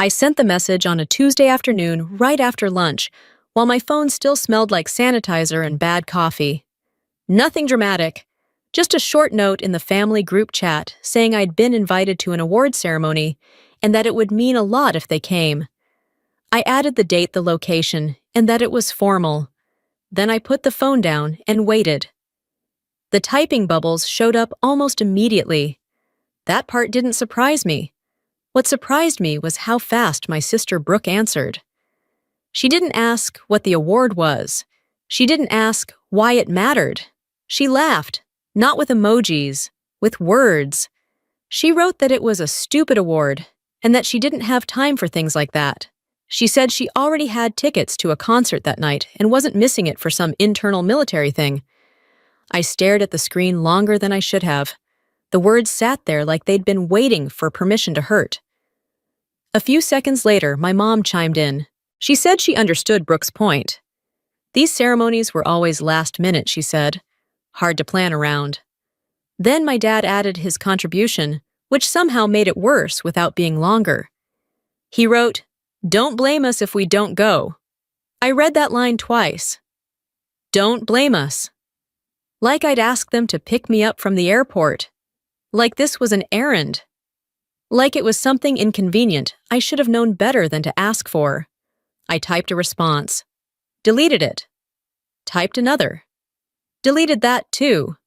I sent the message on a Tuesday afternoon right after lunch, while my phone still smelled like sanitizer and bad coffee. Nothing dramatic, just a short note in the family group chat saying I'd been invited to an award ceremony and that it would mean a lot if they came. I added the date, the location, and that it was formal. Then I put the phone down and waited. The typing bubbles showed up almost immediately. That part didn't surprise me. What surprised me was how fast my sister Brooke answered. She didn't ask what the award was. She didn't ask why it mattered. She laughed, not with emojis, with words. She wrote that it was a stupid award and that she didn't have time for things like that. She said she already had tickets to a concert that night and wasn't missing it for some internal military thing. I stared at the screen longer than I should have. The words sat there like they'd been waiting for permission to hurt. A few seconds later, my mom chimed in. She said she understood Brooke's point. These ceremonies were always last minute, she said. Hard to plan around. Then my dad added his contribution, which somehow made it worse without being longer. He wrote, "Don't blame us if we don't go." I read that line twice. Don't blame us. Like I'd ask them to pick me up from the airport. Like this was an errand. Like it was something inconvenient I should have known better than to ask for. I typed a response. Deleted it. Typed another. Deleted that too.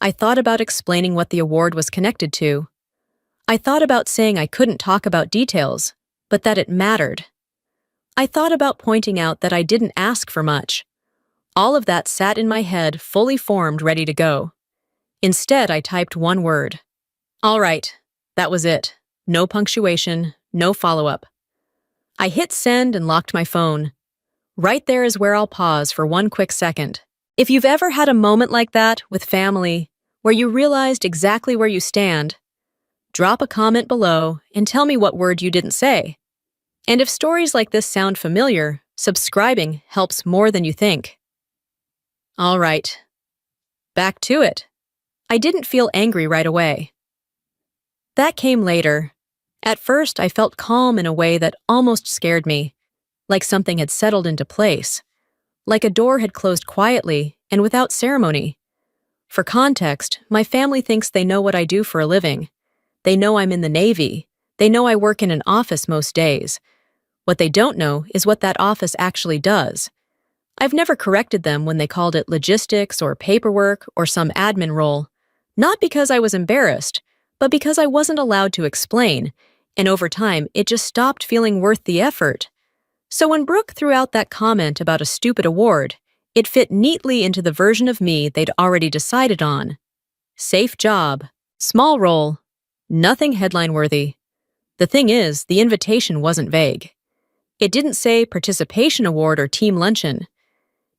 I thought about explaining what the award was connected to. I thought about saying I couldn't talk about details, but that it mattered. I thought about pointing out that I didn't ask for much. All of that sat in my head, fully formed, ready to go. Instead, I typed one word. All right, that was it. No punctuation, no follow-up. I hit send and locked my phone. Right there is where I'll pause for one quick second. If you've ever had a moment like that with family, where you realized exactly where you stand, drop a comment below and tell me what word you didn't say. And if stories like this sound familiar, subscribing helps more than you think. All right. Back to it. I didn't feel angry right away. That came later. At first, I felt calm in a way that almost scared me, like something had settled into place, like a door had closed quietly and without ceremony. For context, my family thinks they know what I do for a living. They know I'm in the Navy. They know I work in an office most days. What they don't know is what that office actually does. I've never corrected them when they called it logistics or paperwork or some admin role, not because I was embarrassed, but because I wasn't allowed to explain, and over time it just stopped feeling worth the effort. So when Brooke threw out that comment about a stupid award, it fit neatly into the version of me they'd already decided on. Safe job, small role, nothing headline-worthy. The thing is, the invitation wasn't vague. It didn't say participation award or team luncheon.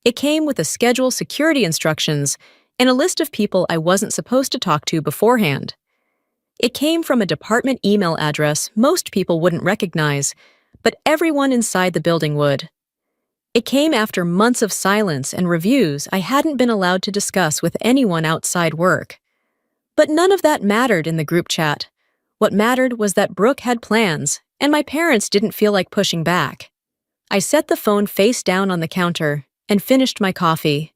It came with a schedule, security instructions, and a list of people I wasn't supposed to talk to beforehand. It came from a department email address most people wouldn't recognize, but everyone inside the building would. It came after months of silence and reviews I hadn't been allowed to discuss with anyone outside work. But none of that mattered in the group chat. What mattered was that Brooke had plans, and my parents didn't feel like pushing back. I set the phone face down on the counter and finished my coffee.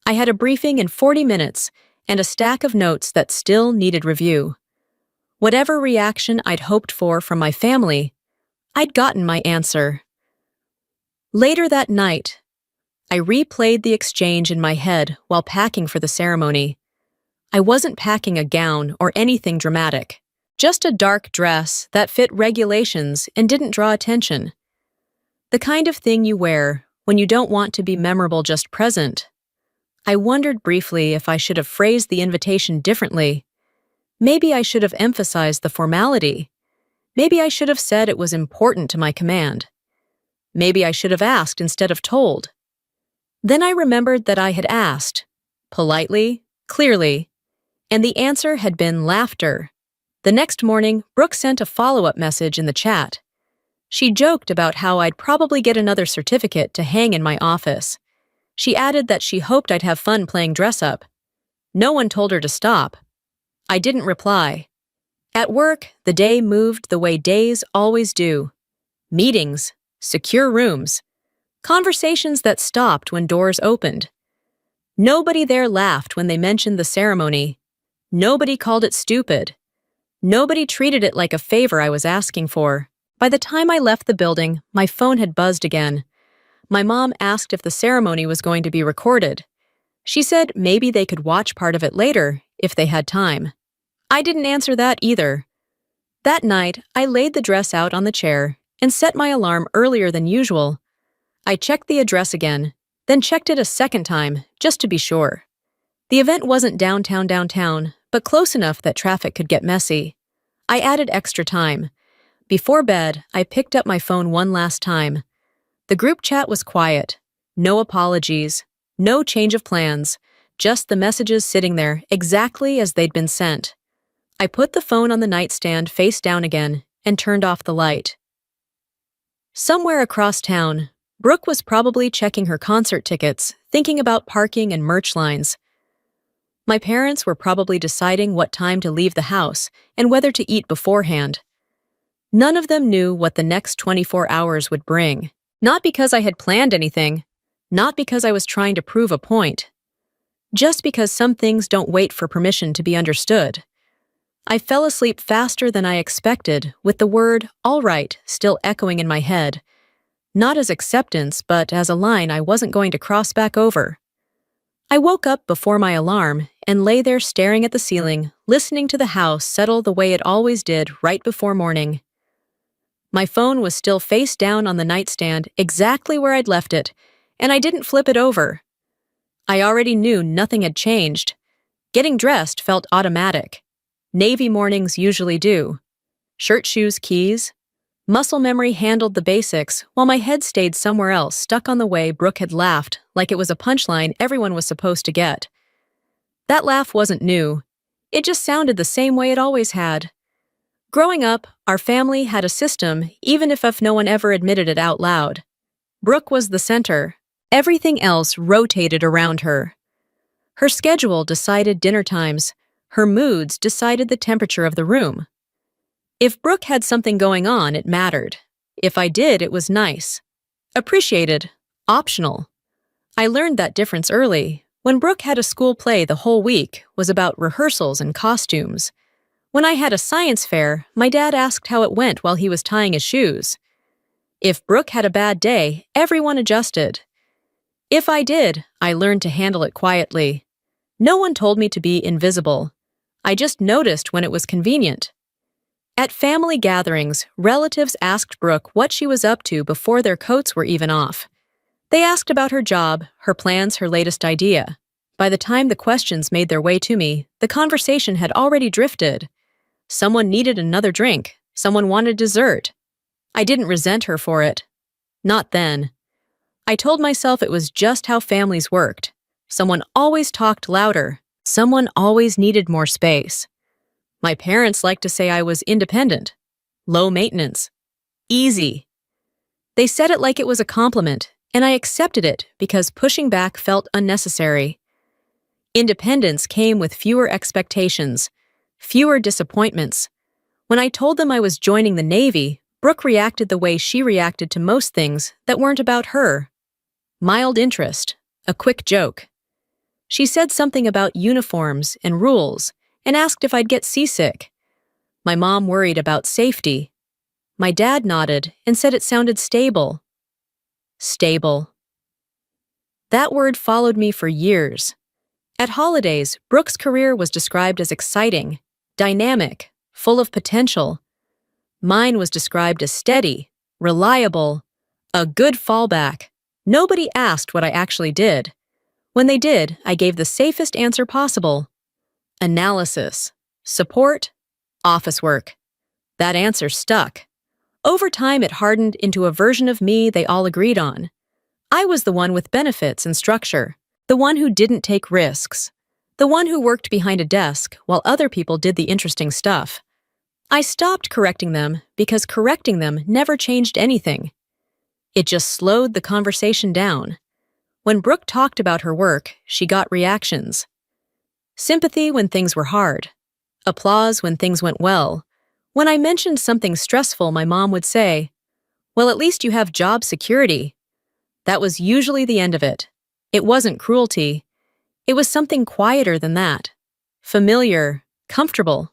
I had a briefing in 40 minutes and a stack of notes that still needed review. Whatever reaction I'd hoped for from my family, I'd gotten my answer. Later that night, I replayed the exchange in my head while packing for the ceremony. I wasn't packing a gown or anything dramatic, just a dark dress that fit regulations and didn't draw attention. The kind of thing you wear when you don't want to be memorable, just present. I wondered briefly if I should have phrased the invitation differently. Maybe I should have emphasized the formality. Maybe I should have said it was important to my command. Maybe I should have asked instead of told. Then I remembered that I had asked, politely, clearly, and the answer had been laughter. The next morning, Brooke sent a follow-up message in the chat. She joked about how I'd probably get another certificate to hang in my office. She added that she hoped I'd have fun playing dress-up. No one told her to stop. I didn't reply. At work, the day moved the way days always do. Meetings, secure rooms, conversations that stopped when doors opened. Nobody there laughed when they mentioned the ceremony. Nobody called it stupid. Nobody treated it like a favor I was asking for. By the time I left the building, my phone had buzzed again. My mom asked if the ceremony was going to be recorded. She said maybe they could watch part of it later, if they had time. I didn't answer that either. That night, I laid the dress out on the chair and set my alarm earlier than usual. I checked the address again, then checked it a second time, just to be sure. The event wasn't downtown, but close enough that traffic could get messy. I added extra time. Before bed, I picked up my phone one last time. The group chat was quiet. No apologies. No change of plans. Just the messages sitting there exactly as they'd been sent. I put the phone on the nightstand face down again and turned off the light. Somewhere across town, Brooke was probably checking her concert tickets, thinking about parking and merch lines. My parents were probably deciding what time to leave the house and whether to eat beforehand. None of them knew what the next 24 hours would bring. Not because I had planned anything, not because I was trying to prove a point. Just because some things don't wait for permission to be understood. I fell asleep faster than I expected, with the word, "all right," still echoing in my head. Not as acceptance, but as a line I wasn't going to cross back over. I woke up before my alarm and lay there staring at the ceiling, listening to the house settle the way it always did right before morning. My phone was still face down on the nightstand, exactly where I'd left it, and I didn't flip it over. I already knew nothing had changed. Getting dressed felt automatic. Navy mornings usually do. Shirt, shoes, keys. Muscle memory handled the basics, while my head stayed somewhere else, stuck on the way Brooke had laughed, like it was a punchline everyone was supposed to get. That laugh wasn't new. It just sounded the same way it always had. Growing up, our family had a system, even if no one ever admitted it out loud. Brooke was the center. Everything else rotated around her. Her schedule decided dinner times. Her moods decided the temperature of the room. If Brooke had something going on, it mattered. If I did, it was nice. Appreciated. Optional. I learned that difference early. When Brooke had a school play the whole week was about rehearsals and costumes. When I had a science fair, my dad asked how it went while he was tying his shoes. If Brooke had a bad day, everyone adjusted. If I did, I learned to handle it quietly. No one told me to be invisible. I just noticed when it was convenient. At family gatherings, relatives asked Brooke what she was up to before their coats were even off. They asked about her job, her plans, her latest idea. By the time the questions made their way to me, the conversation had already drifted. Someone needed another drink. Someone wanted dessert. I didn't resent her for it. Not then. I told myself it was just how families worked. Someone always talked louder. Someone always needed more space. My parents liked to say I was independent, low maintenance, easy. They said it like it was a compliment, and I accepted it because pushing back felt unnecessary. Independence came with fewer expectations, fewer disappointments. When I told them I was joining the Navy, Brooke reacted the way she reacted to most things that weren't about her. Mild interest, a quick joke. She said something about uniforms and rules and asked if I'd get seasick. My mom worried about safety. My dad nodded and said it sounded stable. Stable. That word followed me for years. At holidays, Brooke's career was described as exciting, dynamic, full of potential. Mine was described as steady, reliable, a good fallback. Nobody asked what I actually did. When they did, I gave the safest answer possible. Analysis, support, office work. That answer stuck. Over time, it hardened into a version of me they all agreed on. I was the one with benefits and structure, the one who didn't take risks, the one who worked behind a desk while other people did the interesting stuff. I stopped correcting them because correcting them never changed anything. It just slowed the conversation down. When Brooke talked about her work, she got reactions. Sympathy when things were hard. Applause when things went well. When I mentioned something stressful, my mom would say, Well, at least you have job security. That was usually the end of it. It wasn't cruelty. It was something quieter than that. Familiar, comfortable.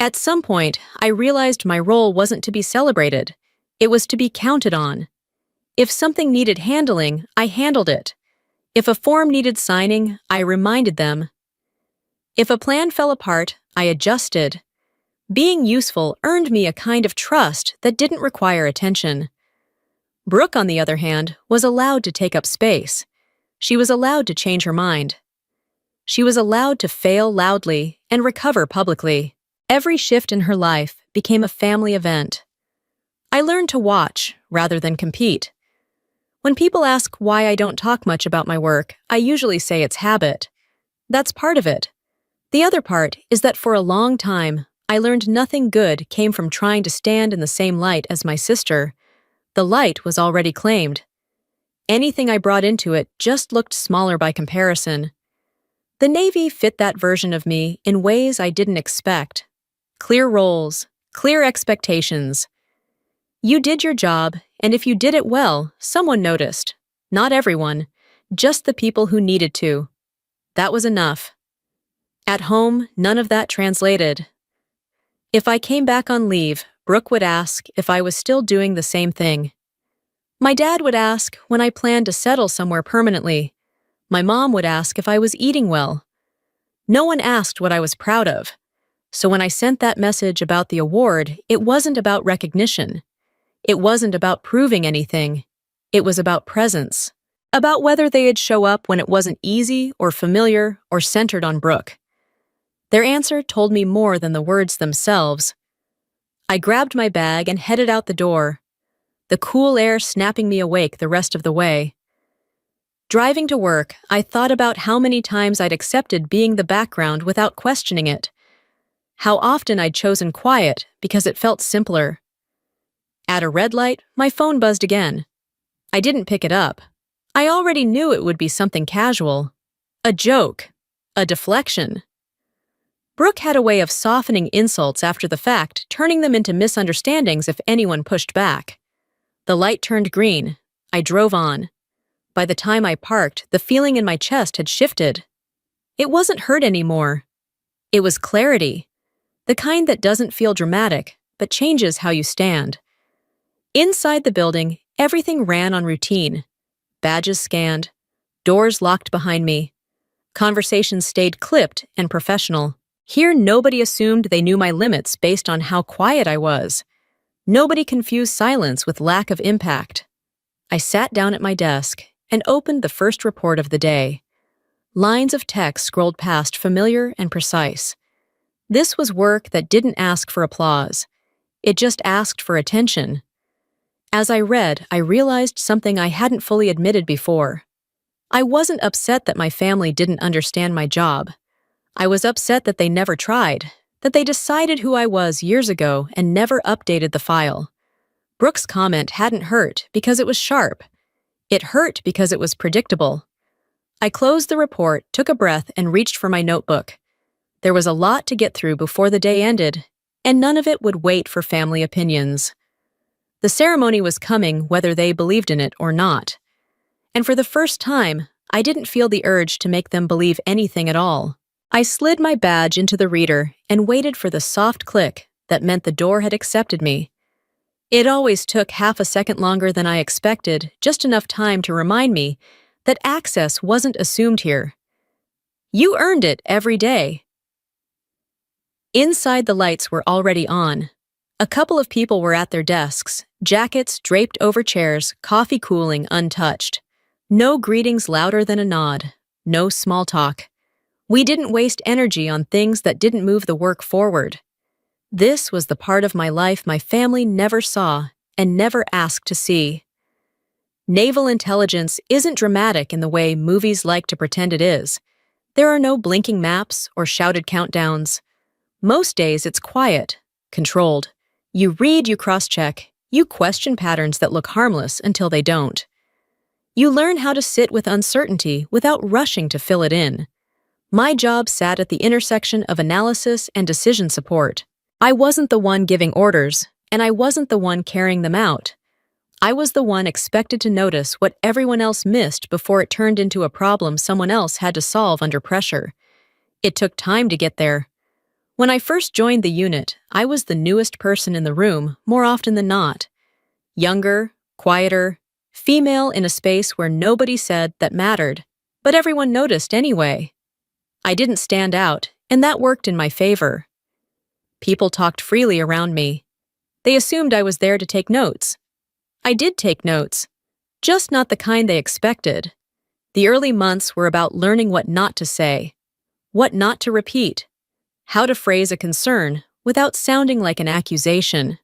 At some point, I realized my role wasn't to be celebrated. It was to be counted on. If something needed handling, I handled it. If a form needed signing, I reminded them. If a plan fell apart, I adjusted. Being useful earned me a kind of trust that didn't require attention. Brooke, on the other hand, was allowed to take up space. She was allowed to change her mind. She was allowed to fail loudly and recover publicly. Every shift in her life became a family event. I learned to watch rather than compete. When people ask why I don't talk much about my work, I usually say it's habit. That's part of it. The other part is that for a long time, I learned nothing good came from trying to stand in the same light as my sister. The light was already claimed. Anything I brought into it just looked smaller by comparison. The Navy fit that version of me in ways I didn't expect. Clear roles, clear expectations. You did your job, and if you did it well, someone noticed. Not everyone, just the people who needed to. That was enough. At home, none of that translated. If I came back on leave, Brooke would ask if I was still doing the same thing. My dad would ask when I planned to settle somewhere permanently. My mom would ask if I was eating well. No one asked what I was proud of. So when I sent that message about the award, it wasn't about recognition. It wasn't about proving anything. It was about presence. About whether they'd show up when it wasn't easy or familiar or centered on Brooke. Their answer told me more than the words themselves. I grabbed my bag and headed out the door, the cool air snapping me awake the rest of the way. Driving to work, I thought about how many times I'd accepted being the background without questioning it. How often I'd chosen quiet because it felt simpler. At a red light, my phone buzzed again. I didn't pick it up. I already knew it would be something casual. A joke. A deflection. Brooke had a way of softening insults after the fact, turning them into misunderstandings if anyone pushed back. The light turned green. I drove on. By the time I parked, the feeling in my chest had shifted. It wasn't hurt anymore. It was clarity. The kind that doesn't feel dramatic, but changes how you stand. Inside the building, everything ran on routine. Badges scanned. Doors locked behind me. Conversations stayed clipped and professional. Here, nobody assumed they knew my limits based on how quiet I was. Nobody confused silence with lack of impact. I sat down at my desk and opened the first report of the day. Lines of text scrolled past, familiar and precise. This was work that didn't ask for applause. It just asked for attention. As I read, I realized something I hadn't fully admitted before. I wasn't upset that my family didn't understand my job. I was upset that they never tried, that they decided who I was years ago and never updated the file. Brooke's comment hadn't hurt because it was sharp. It hurt because it was predictable. I closed the report, took a breath, and reached for my notebook. There was a lot to get through before the day ended, and none of it would wait for family opinions. The ceremony was coming whether they believed in it or not. And for the first time, I didn't feel the urge to make them believe anything at all. I slid my badge into the reader and waited for the soft click that meant the door had accepted me. It always took half a second longer than I expected, just enough time to remind me that access wasn't assumed here. You earned it every day. Inside, the lights were already on. A couple of people were at their desks, jackets draped over chairs, coffee cooling untouched. No greetings louder than a nod. No small talk. We didn't waste energy on things that didn't move the work forward. This was the part of my life my family never saw and never asked to see. Naval intelligence isn't dramatic in the way movies like to pretend it is. There are no blinking maps or shouted countdowns. Most days it's quiet, controlled. You read, you cross-check, you question patterns that look harmless until they don't. You learn how to sit with uncertainty without rushing to fill it in. My job sat at the intersection of analysis and decision support. I wasn't the one giving orders. And I wasn't the one carrying them out. I was the one expected to notice what everyone else missed before it turned into a problem someone else had to solve under pressure. It took time to get there. When I first joined the unit, I was the newest person in the room, more often than not. Younger, quieter, female in a space where nobody said that mattered, but everyone noticed anyway. I didn't stand out, and that worked in my favor. People talked freely around me. They assumed I was there to take notes. I did take notes, just not the kind they expected. The early months were about learning what not to say, what not to repeat, how to phrase a concern without sounding like an accusation.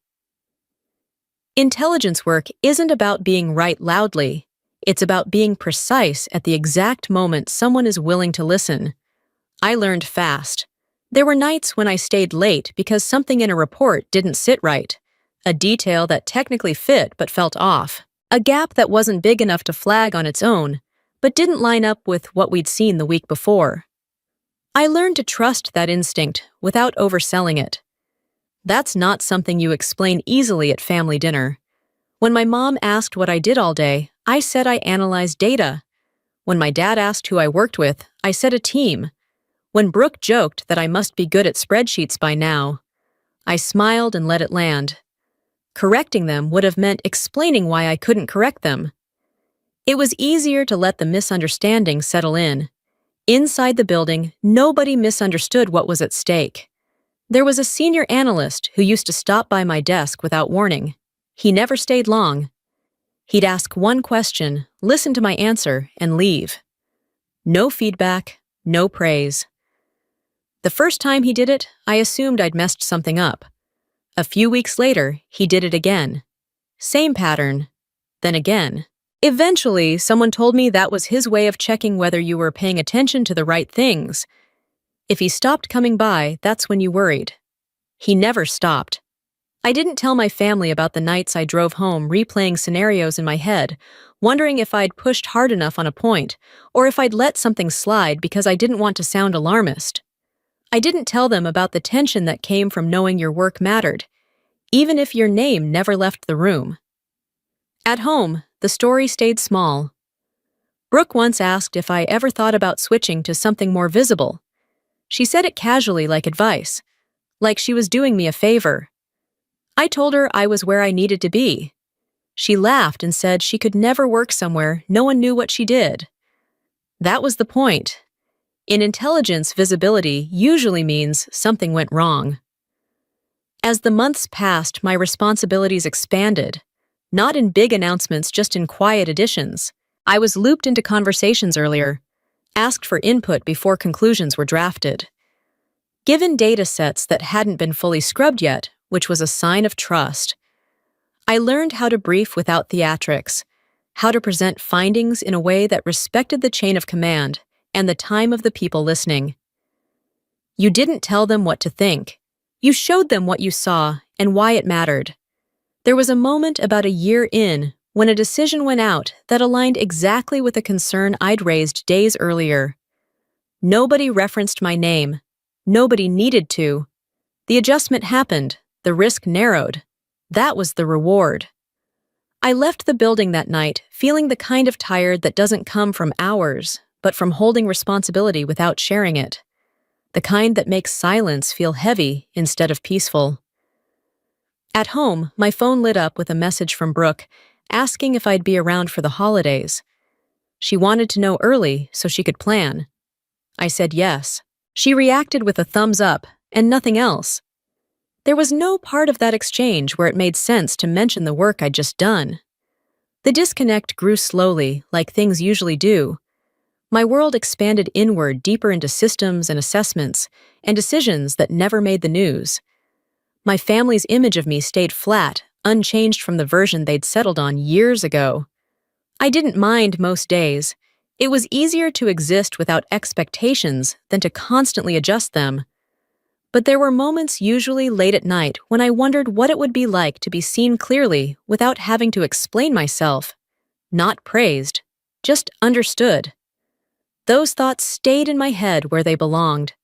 Intelligence work isn't about being right loudly. It's about being precise at the exact moment someone is willing to listen. I learned fast. There were nights when I stayed late because something in a report didn't sit right, a detail that technically fit but felt off, a gap that wasn't big enough to flag on its own, but didn't line up with what we'd seen the week before. I learned to trust that instinct without overselling it. That's not something you explain easily at family dinner. When my mom asked what I did all day, I said I analyzed data. When my dad asked who I worked with, I said a team. When Brooke joked that I must be good at spreadsheets by now, I smiled and let it land. Correcting them would have meant explaining why I couldn't correct them. It was easier to let the misunderstanding settle in. Inside the building, nobody misunderstood what was at stake. There was a senior analyst who used to stop by my desk without warning. He never stayed long. He'd ask one question, listen to my answer, and leave. No feedback, no praise. The first time he did it, I assumed I'd messed something up. A few weeks later, he did it again. Same pattern. Then again. Eventually, someone told me that was his way of checking whether you were paying attention to the right things. If he stopped coming by, that's when you worried. He never stopped. I didn't tell my family about the nights I drove home replaying scenarios in my head, wondering if I'd pushed hard enough on a point, or if I'd let something slide because I didn't want to sound alarmist. I didn't tell them about the tension that came from knowing your work mattered, even if your name never left the room. At home, the story stayed small. Brooke once asked if I ever thought about switching to something more visible. She said it casually like advice, like she was doing me a favor. I told her I was where I needed to be. She laughed and said she could never work somewhere no one knew what she did. That was the point. In intelligence, visibility usually means something went wrong. As the months passed, my responsibilities expanded, not in big announcements, just in quiet additions. I was looped into conversations earlier, asked for input before conclusions were drafted. Given data sets that hadn't been fully scrubbed yet, which was a sign of trust. I learned how to brief without theatrics, how to present findings in a way that respected the chain of command and the time of the people listening. You didn't tell them what to think. You showed them what you saw and why it mattered. There was a moment about a year in when a decision went out that aligned exactly with a concern I'd raised days earlier. Nobody referenced my name. Nobody needed to. The adjustment happened. The risk narrowed. That was the reward. I left the building that night feeling the kind of tired that doesn't come from hours, but from holding responsibility without sharing it. The kind that makes silence feel heavy instead of peaceful. At home, my phone lit up with a message from Brooke asking if I'd be around for the holidays. She wanted to know early so she could plan. I said yes. She reacted with a thumbs up and nothing else. There was no part of that exchange where it made sense to mention the work I'd just done. The disconnect grew slowly, like things usually do. My world expanded inward, deeper into systems and assessments, and decisions that never made the news. My family's image of me stayed flat, unchanged from the version they'd settled on years ago. I didn't mind most days. It was easier to exist without expectations than to constantly adjust them. But there were moments, usually late at night, when I wondered what it would be like to be seen clearly without having to explain myself. Not praised, just understood. Those thoughts stayed in my head where they belonged.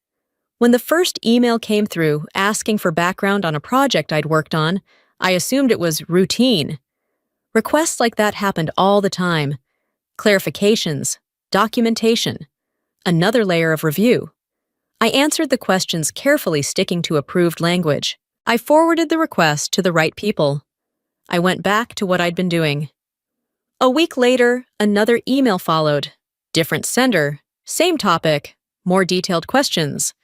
When the first email came through asking for background on a project I'd worked on, I assumed it was routine. Requests like that happened all the time. Clarifications, documentation, another layer of review. I answered the questions carefully, sticking to approved language. I forwarded the request to the right people. I went back to what I'd been doing. A week later, another email followed. Different sender, same topic, more detailed questions.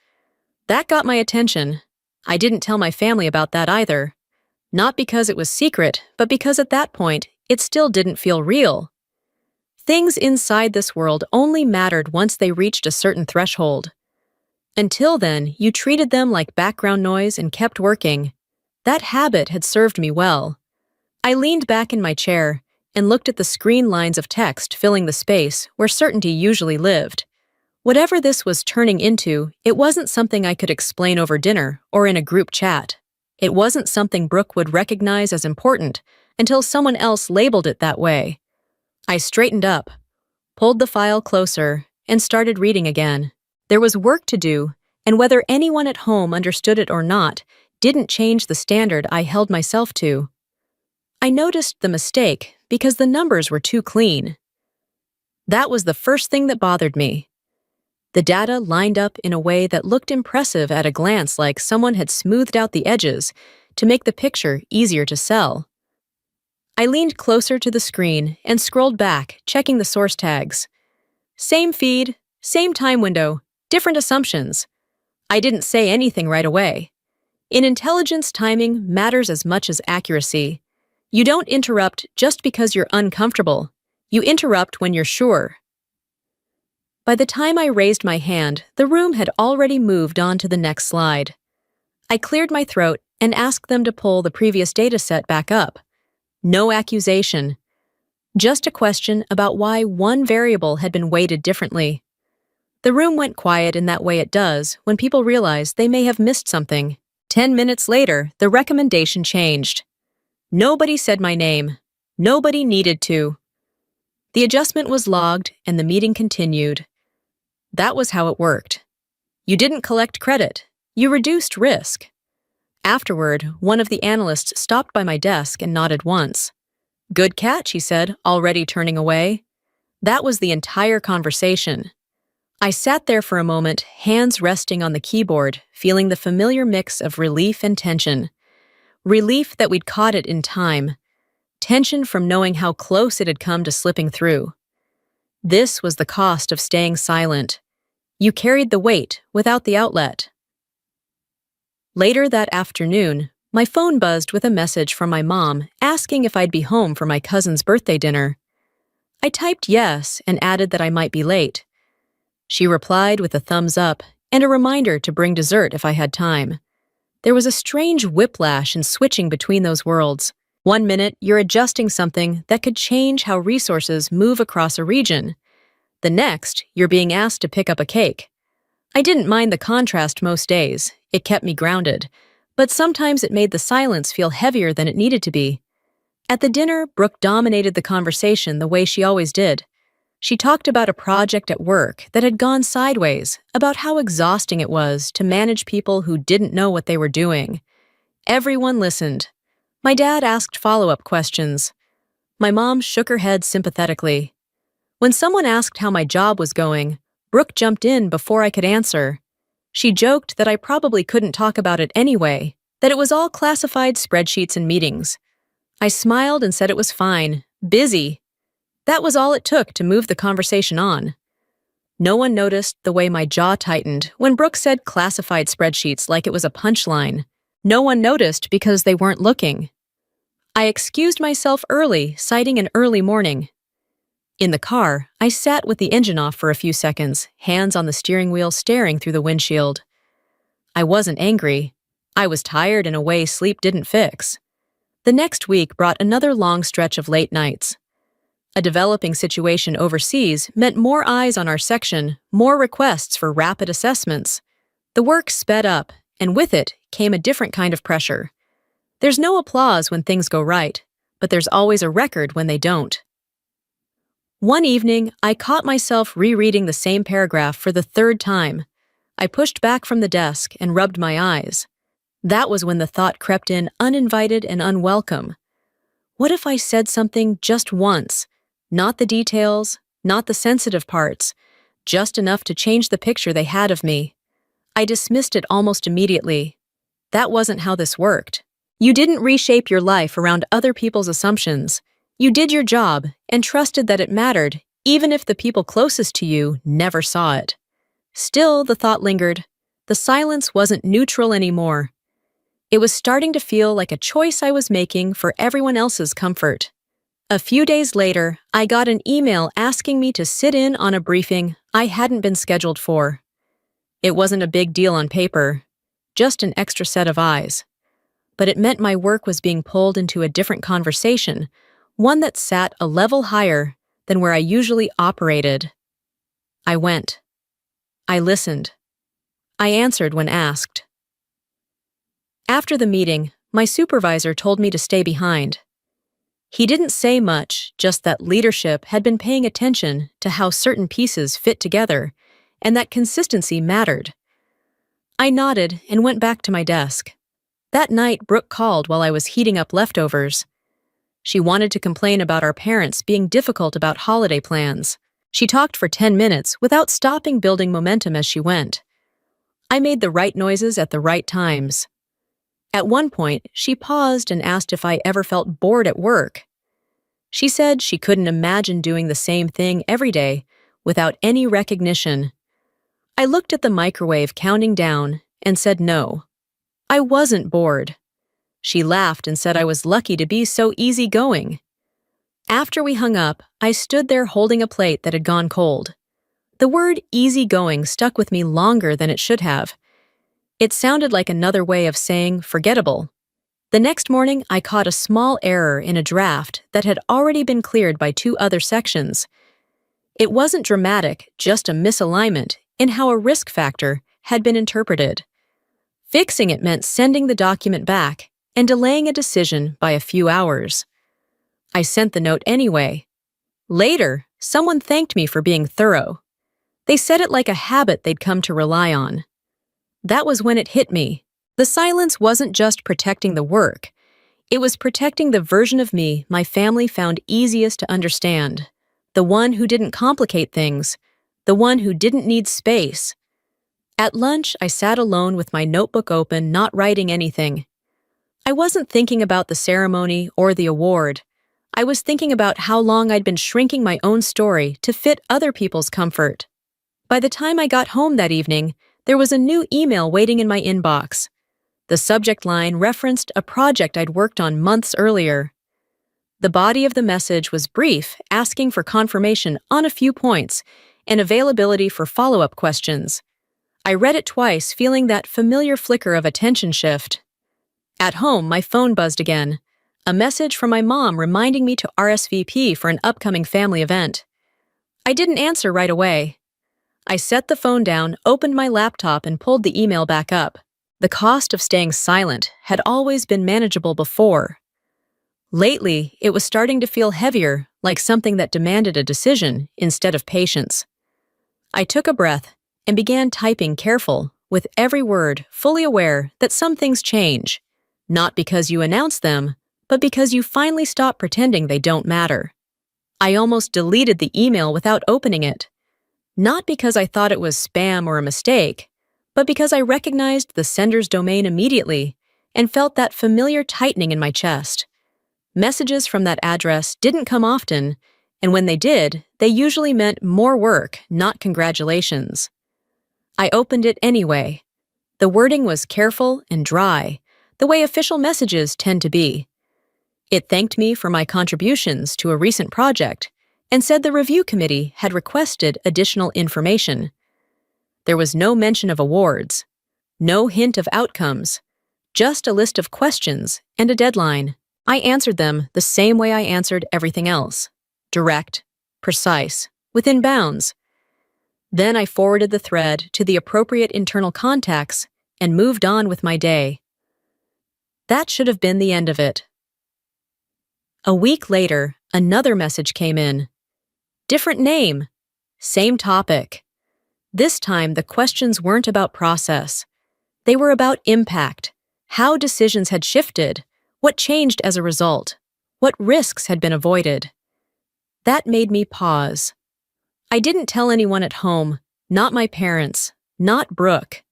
That got my attention. I didn't tell my family about that either. Not because it was secret, but because at that point, it still didn't feel real. Things inside this world only mattered once they reached a certain threshold. Until then, you treated them like background noise and kept working. That habit had served me well. I leaned back in my chair and looked at the screen lines of text filling the space where certainty usually lived. Whatever this was turning into, it wasn't something I could explain over dinner or in a group chat. It wasn't something Brooke would recognize as important until someone else labeled it that way. I straightened up, pulled the file closer, and started reading again. There was work to do, and whether anyone at home understood it or not didn't change the standard I held myself to. I noticed the mistake because the numbers were too clean. That was the first thing that bothered me. The data lined up in a way that looked impressive at a glance, like someone had smoothed out the edges to make the picture easier to sell. I leaned closer to the screen and scrolled back, checking the source tags. Same feed, same time window, different assumptions. I didn't say anything right away. In intelligence, timing matters as much as accuracy. You don't interrupt just because you're uncomfortable. You interrupt when you're sure. By the time I raised my hand, the room had already moved on to the next slide. I cleared my throat and asked them to pull the previous data set back up. No accusation. Just a question about why one variable had been weighted differently. The room went quiet in that way it does when people realize they may have missed something. 10 minutes later, the recommendation changed. Nobody said my name. Nobody needed to. The adjustment was logged and the meeting continued. That was how it worked. You didn't collect credit. You reduced risk. Afterward, one of the analysts stopped by my desk and nodded once. "Good catch," he said, already turning away. That was the entire conversation. I sat there for a moment, hands resting on the keyboard, feeling the familiar mix of relief and tension. Relief that we'd caught it in time. Tension from knowing how close it had come to slipping through. This was the cost of staying silent. You carried the weight without the outlet. Later that afternoon, my phone buzzed with a message from my mom asking if I'd be home for my cousin's birthday dinner. I typed yes and added that I might be late. She replied with a thumbs up and a reminder to bring dessert if I had time. There was a strange whiplash in switching between those worlds. 1 minute, you're adjusting something that could change how resources move across a region. The next, you're being asked to pick up a cake. I didn't mind the contrast most days. It kept me grounded. But sometimes it made the silence feel heavier than it needed to be. At the dinner, Brooke dominated the conversation the way she always did. She talked about a project at work that had gone sideways, about how exhausting it was to manage people who didn't know what they were doing. Everyone listened. My dad asked follow-up questions. My mom shook her head sympathetically. When someone asked how my job was going, Brooke jumped in before I could answer. She joked that I probably couldn't talk about it anyway, that it was all classified spreadsheets and meetings. I smiled and said it was fine, busy. That was all it took to move the conversation on. No one noticed the way my jaw tightened when Brooke said classified spreadsheets like it was a punchline. No one noticed because they weren't looking. I excused myself early, citing an early morning. In the car, I sat with the engine off for a few seconds, hands on the steering wheel staring through the windshield. I wasn't angry. I was tired in a way sleep didn't fix. The next week brought another long stretch of late nights. A developing situation overseas meant more eyes on our section, more requests for rapid assessments. The work sped up, and with it came a different kind of pressure. There's no applause when things go right, but there's always a record when they don't. One evening, I caught myself rereading the same paragraph for the third time. I pushed back from the desk and rubbed my eyes. That was when the thought crept in uninvited and unwelcome. What if I said something just once? Not the details, not the sensitive parts, just enough to change the picture they had of me. I dismissed it almost immediately. That wasn't how this worked. You didn't reshape your life around other people's assumptions. You did your job and trusted that it mattered, even if the people closest to you never saw it. Still, the thought lingered. The silence wasn't neutral anymore. It was starting to feel like a choice I was making for everyone else's comfort. A few days later, I got an email asking me to sit in on a briefing I hadn't been scheduled for. It wasn't a big deal on paper, just an extra set of eyes. But it meant my work was being pulled into a different conversation, one that sat a level higher than where I usually operated. I went. I listened. I answered when asked. After the meeting, my supervisor told me to stay behind. He didn't say much, just that leadership had been paying attention to how certain pieces fit together, and that consistency mattered. I nodded and went back to my desk. That night, Brooke called while I was heating up leftovers. She wanted to complain about our parents being difficult about holiday plans. She talked for 10 minutes without stopping building momentum as she went. I made the right noises at the right times. At one point, she paused and asked if I ever felt bored at work. She said she couldn't imagine doing the same thing every day without any recognition. I looked at the microwave counting down and said no. I wasn't bored. She laughed and said I was lucky to be so easygoing. After we hung up, I stood there holding a plate that had gone cold. The word easygoing stuck with me longer than it should have. It sounded like another way of saying forgettable. The next morning, I caught a small error in a draft that had already been cleared by 2 other sections. It wasn't dramatic, just a misalignment in how a risk factor had been interpreted. Fixing it meant sending the document back and delaying a decision by a few hours. I sent the note anyway. Later, someone thanked me for being thorough. They said it like a habit they'd come to rely on. That was when it hit me. The silence wasn't just protecting the work. It was protecting the version of me my family found easiest to understand. The one who didn't complicate things. The one who didn't need space. At lunch, I sat alone with my notebook open, not writing anything. I wasn't thinking about the ceremony or the award. I was thinking about how long I'd been shrinking my own story to fit other people's comfort. By the time I got home that evening, there was a new email waiting in my inbox. The subject line referenced a project I'd worked on months earlier. The body of the message was brief, asking for confirmation on a few points and availability for follow-up questions. I read it twice, feeling that familiar flicker of attention shift. At home, my phone buzzed again. A message from my mom reminding me to RSVP for an upcoming family event. I didn't answer right away. I set the phone down, opened my laptop, and pulled the email back up. The cost of staying silent had always been manageable before. Lately, it was starting to feel heavier, like something that demanded a decision instead of patience. I took a breath and began typing careful, with every word, fully aware that some things change, not because you announce them, but because you finally stop pretending they don't matter. I almost deleted the email without opening it. Not because I thought it was spam or a mistake, but because I recognized the sender's domain immediately and felt that familiar tightening in my chest. Messages from that address didn't come often, and when they did, they usually meant more work, not congratulations. I opened it anyway. The wording was careful and dry, the way official messages tend to be. It thanked me for my contributions to a recent project and said the review committee had requested additional information. There was no mention of awards, no hint of outcomes, just a list of questions and a deadline. I answered them the same way I answered everything else: direct, precise, within bounds. Then I forwarded the thread to the appropriate internal contacts and moved on with my day. That should have been the end of it. A week later, another message came in. Different name, same topic. This time, the questions weren't about process. They were about impact, how decisions had shifted, what changed as a result, what risks had been avoided. That made me pause. I didn't tell anyone at home, not my parents, not Brooke.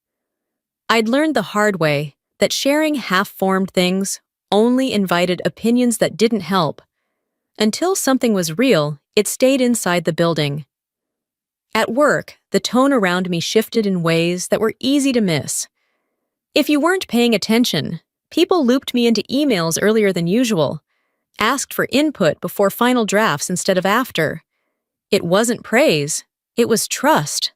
I'd learned the hard way that sharing half-formed things only invited opinions that didn't help. Until something was real, it stayed inside the building. At work, the tone around me shifted in ways that were easy to miss. If you weren't paying attention, people looped me into emails earlier than usual, asked for input before final drafts instead of after. It wasn't praise, it was trust.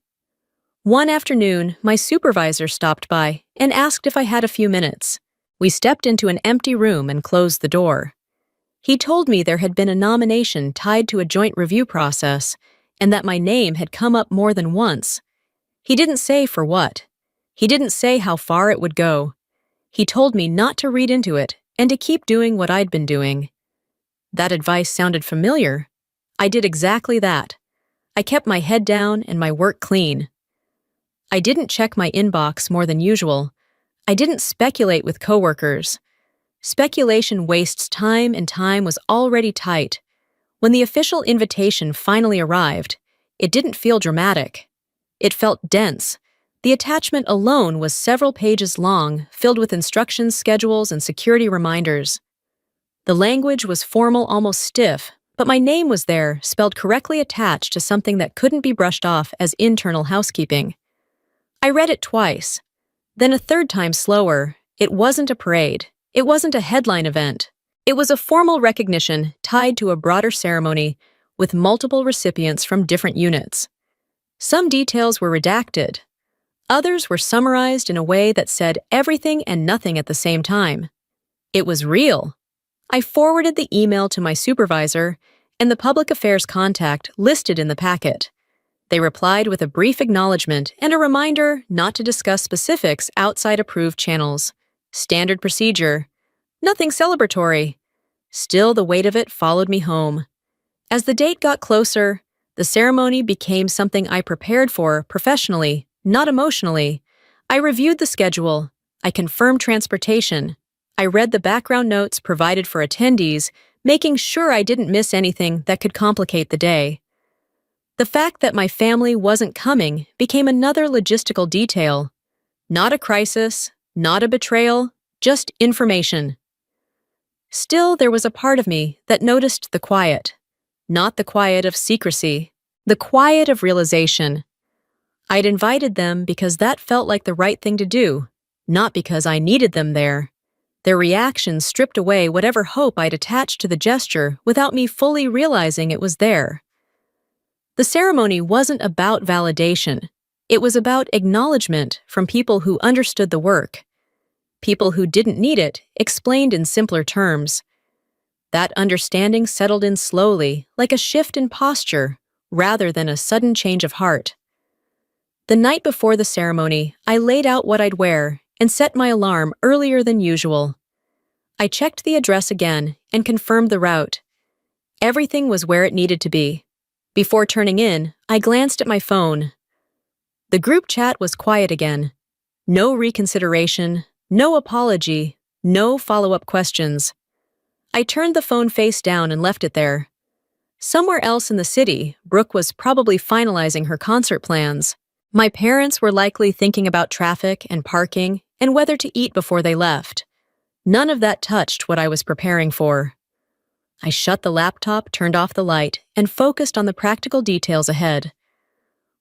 One afternoon, my supervisor stopped by and asked if I had a few minutes. We stepped into an empty room and closed the door. He told me there had been a nomination tied to a joint review process and that my name had come up more than once. He didn't say for what. He didn't say how far it would go. He told me not to read into it and to keep doing what I'd been doing. That advice sounded familiar. I did exactly that. I kept my head down and my work clean. I didn't check my inbox more than usual. I didn't speculate with coworkers. Speculation wastes time, and time was already tight. When the official invitation finally arrived, it didn't feel dramatic. It felt dense. The attachment alone was several pages long, filled with instructions, schedules, and security reminders. The language was formal, almost stiff, but my name was there, spelled correctly attached to something that couldn't be brushed off as internal housekeeping. I read it twice. Then a third time slower. It wasn't a parade. It wasn't a headline event. It was a formal recognition tied to a broader ceremony with multiple recipients from different units. Some details were redacted. Others were summarized in a way that said everything and nothing at the same time. It was real. I forwarded the email to my supervisor and the public affairs contact listed in the packet. They replied with a brief acknowledgement and a reminder not to discuss specifics outside approved channels. Standard procedure. Nothing celebratory. Still, the weight of it followed me home. As the date got closer, the ceremony became something I prepared for professionally, not emotionally. I reviewed the schedule. I confirmed transportation. I read the background notes provided for attendees, making sure I didn't miss anything that could complicate the day. The fact that my family wasn't coming became another logistical detail. Not a crisis, not a betrayal, just information. Still, there was a part of me that noticed the quiet. Not the quiet of secrecy, the quiet of realization. I'd invited them because that felt like the right thing to do, not because I needed them there. Their reaction stripped away whatever hope I'd attached to the gesture without me fully realizing it was there. The ceremony wasn't about validation. It was about acknowledgement from people who understood the work. People who didn't need it, explained in simpler terms. That understanding settled in slowly, like a shift in posture, rather than a sudden change of heart. The night before the ceremony, I laid out what I'd wear and set my alarm earlier than usual. I checked the address again and confirmed the route. Everything was where it needed to be. Before turning in, I glanced at my phone. The group chat was quiet again. No reconsideration, no apology, no follow-up questions. I turned the phone face down and left it there. Somewhere else in the city, Brooke was probably finalizing her concert plans. My parents were likely thinking about traffic and parking and whether to eat before they left. None of that touched what I was preparing for. I shut the laptop, turned off the light, and focused on the practical details ahead.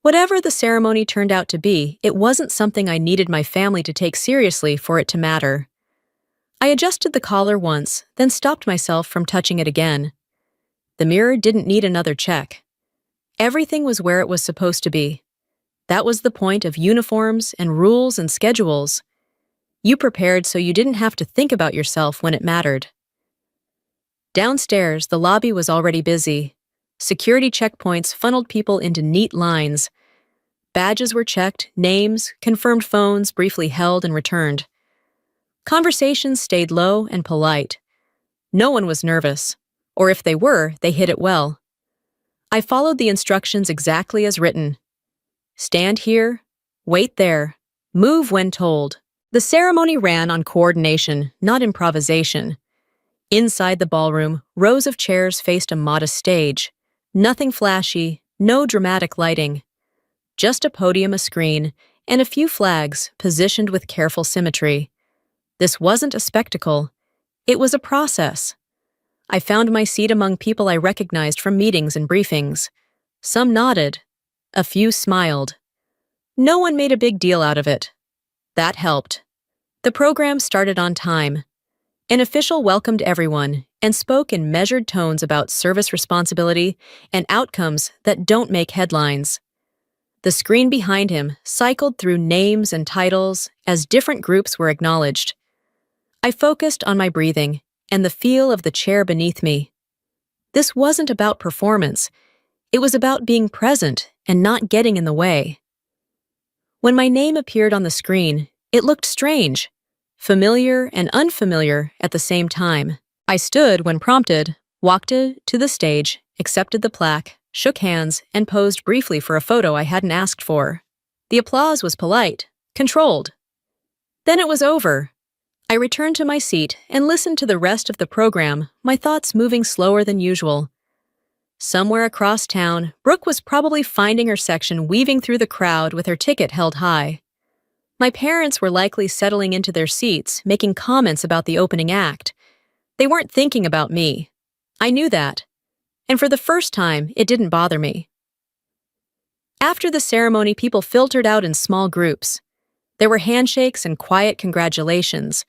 Whatever the ceremony turned out to be, it wasn't something I needed my family to take seriously for it to matter. I adjusted the collar once, then stopped myself from touching it again. The mirror didn't need another check. Everything was where it was supposed to be. That was the point of uniforms and rules and schedules. You prepared so you didn't have to think about yourself when it mattered. Downstairs, the lobby was already busy. Security checkpoints funneled people into neat lines. Badges were checked, names, confirmed phones briefly held and returned. Conversations stayed low and polite. No one was nervous, or if they were, they hid it well. I followed the instructions exactly as written. Stand here, wait there, move when told. The ceremony ran on coordination, not improvisation. Inside the ballroom, rows of chairs faced a modest stage. Nothing flashy, no dramatic lighting. Just a podium, a screen, and a few flags positioned with careful symmetry. This wasn't a spectacle. It was a process. I found my seat among people I recognized from meetings and briefings. Some nodded. A few smiled. No one made a big deal out of it. That helped. The program started on time. An official welcomed everyone and spoke in measured tones about service responsibility and outcomes that don't make headlines. The screen behind him cycled through names and titles as different groups were acknowledged. I focused on my breathing and the feel of the chair beneath me. This wasn't about performance. It was about being present and not getting in the way. When my name appeared on the screen, it looked strange, familiar and unfamiliar at the same time. I stood when prompted, walked to the stage, accepted the plaque, shook hands, and posed briefly for a photo I hadn't asked for. The applause was polite, controlled. Then it was over. I returned to my seat and listened to the rest of the program, my thoughts moving slower than usual. Somewhere across town, Brooke was probably finding her section, weaving through the crowd with her ticket held high. My parents were likely settling into their seats, making comments about the opening act. They weren't thinking about me. I knew that. And for the first time, it didn't bother me. After the ceremony, people filtered out in small groups. There were handshakes and quiet congratulations.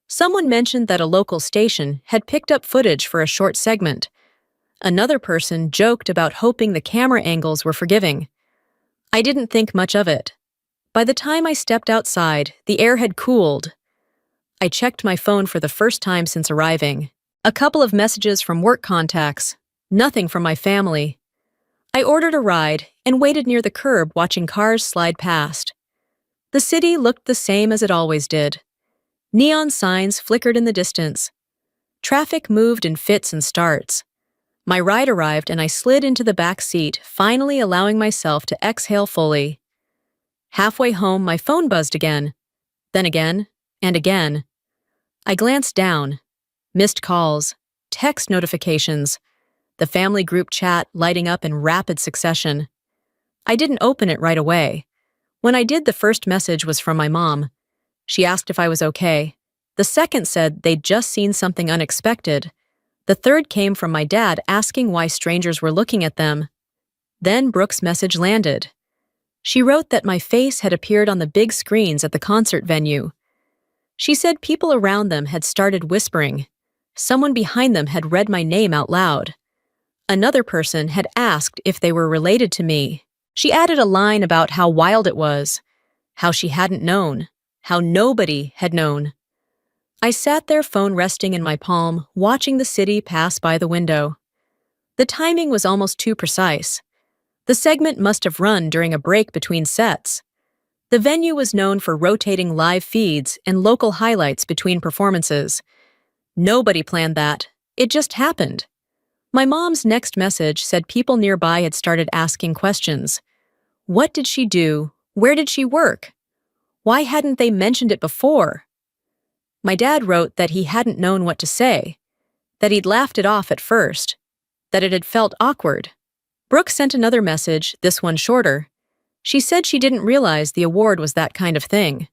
Someone mentioned that a local station had picked up footage for a short segment. Another person joked about hoping the camera angles were forgiving. I didn't think much of it. By the time I stepped outside, the air had cooled. I checked my phone for the first time since arriving. A couple of messages from work contacts, nothing from my family. I ordered a ride and waited near the curb watching cars slide past. The city looked the same as it always did. Neon signs flickered in the distance. Traffic moved in fits and starts. My ride arrived and I slid into the back seat, finally allowing myself to exhale fully. Halfway home, my phone buzzed again. Then again, and again. I glanced down. Missed calls, text notifications, the family group chat lighting up in rapid succession. I didn't open it right away. When I did, the first message was from my mom. She asked if I was okay. The second said they'd just seen something unexpected. The third came from my dad asking why strangers were looking at them. Then Brooke's message landed. She wrote that my face had appeared on the big screens at the concert venue. She said people around them had started whispering. Someone behind them had read my name out loud. Another person had asked if they were related to me. She added a line about how wild it was, how she hadn't known, how nobody had known. I sat there, phone resting in my palm, watching the city pass by the window. The timing was almost too precise. The segment must have run during a break between sets. The venue was known for rotating live feeds and local highlights between performances. Nobody planned that. It just happened. My mom's next message said people nearby had started asking questions. What did she do? Where did she work? Why hadn't they mentioned it before? My dad wrote that he hadn't known what to say, that he'd laughed it off at first, that it had felt awkward. Brooke sent another message, this one shorter. She said she didn't realize the award was that kind of thing.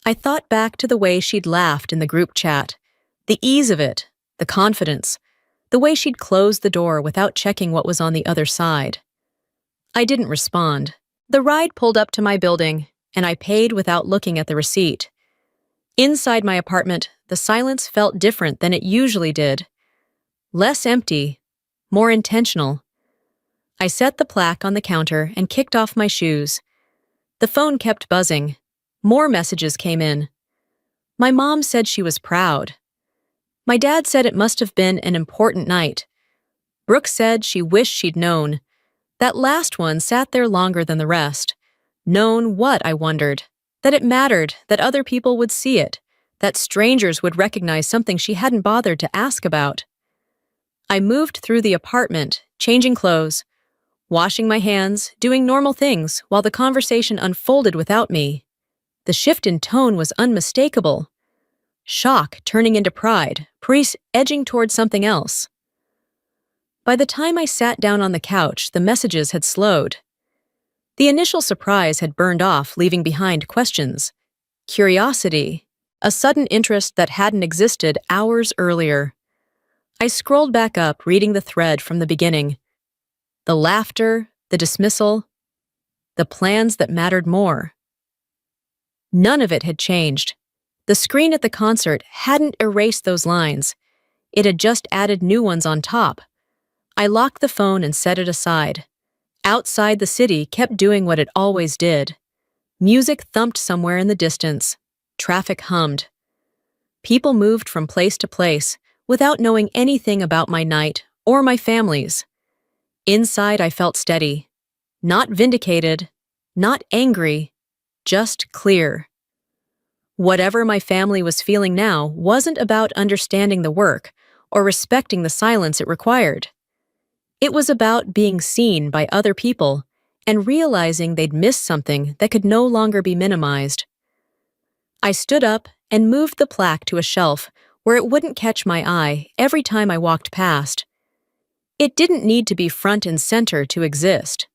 I thought back to the way she'd laughed in the group chat, the ease of it, the confidence, the way she'd closed the door without checking what was on the other side. I didn't respond. The ride pulled up to my building, and I paid without looking at the receipt. Inside my apartment, the silence felt different than it usually did. Less empty, more intentional. I set the plaque on the counter and kicked off my shoes. The phone kept buzzing. More messages came in. My mom said she was proud. My dad said it must have been an important night. Brooke said she wished she'd known. That last one sat there longer than the rest. Known what, I wondered? That it mattered, that other people would see it, that strangers would recognize something she hadn't bothered to ask about. I moved through the apartment, changing clothes, washing my hands, doing normal things while the conversation unfolded without me. The shift in tone was unmistakable. Shock turning into pride, Paris edging toward something else. By the time I sat down on the couch, the messages had slowed. The initial surprise had burned off, leaving behind questions, curiosity, a sudden interest that hadn't existed hours earlier. I scrolled back up, reading the thread from the beginning. The laughter, the dismissal, the plans that mattered more. None of it had changed. The screen at the concert hadn't erased those lines. It had just added new ones on top. I locked the phone and set it aside. Outside, the city kept doing what it always did. Music thumped somewhere in the distance. Traffic hummed. People moved from place to place without knowing anything about my night or my family's. Inside, I felt steady. Not vindicated, not angry, just clear. Whatever my family was feeling now wasn't about understanding the work or respecting the silence it required. It was about being seen by other people and realizing they'd missed something that could no longer be minimized. I stood up and moved the plaque to a shelf where it wouldn't catch my eye every time I walked past. It didn't need to be front and center to exist.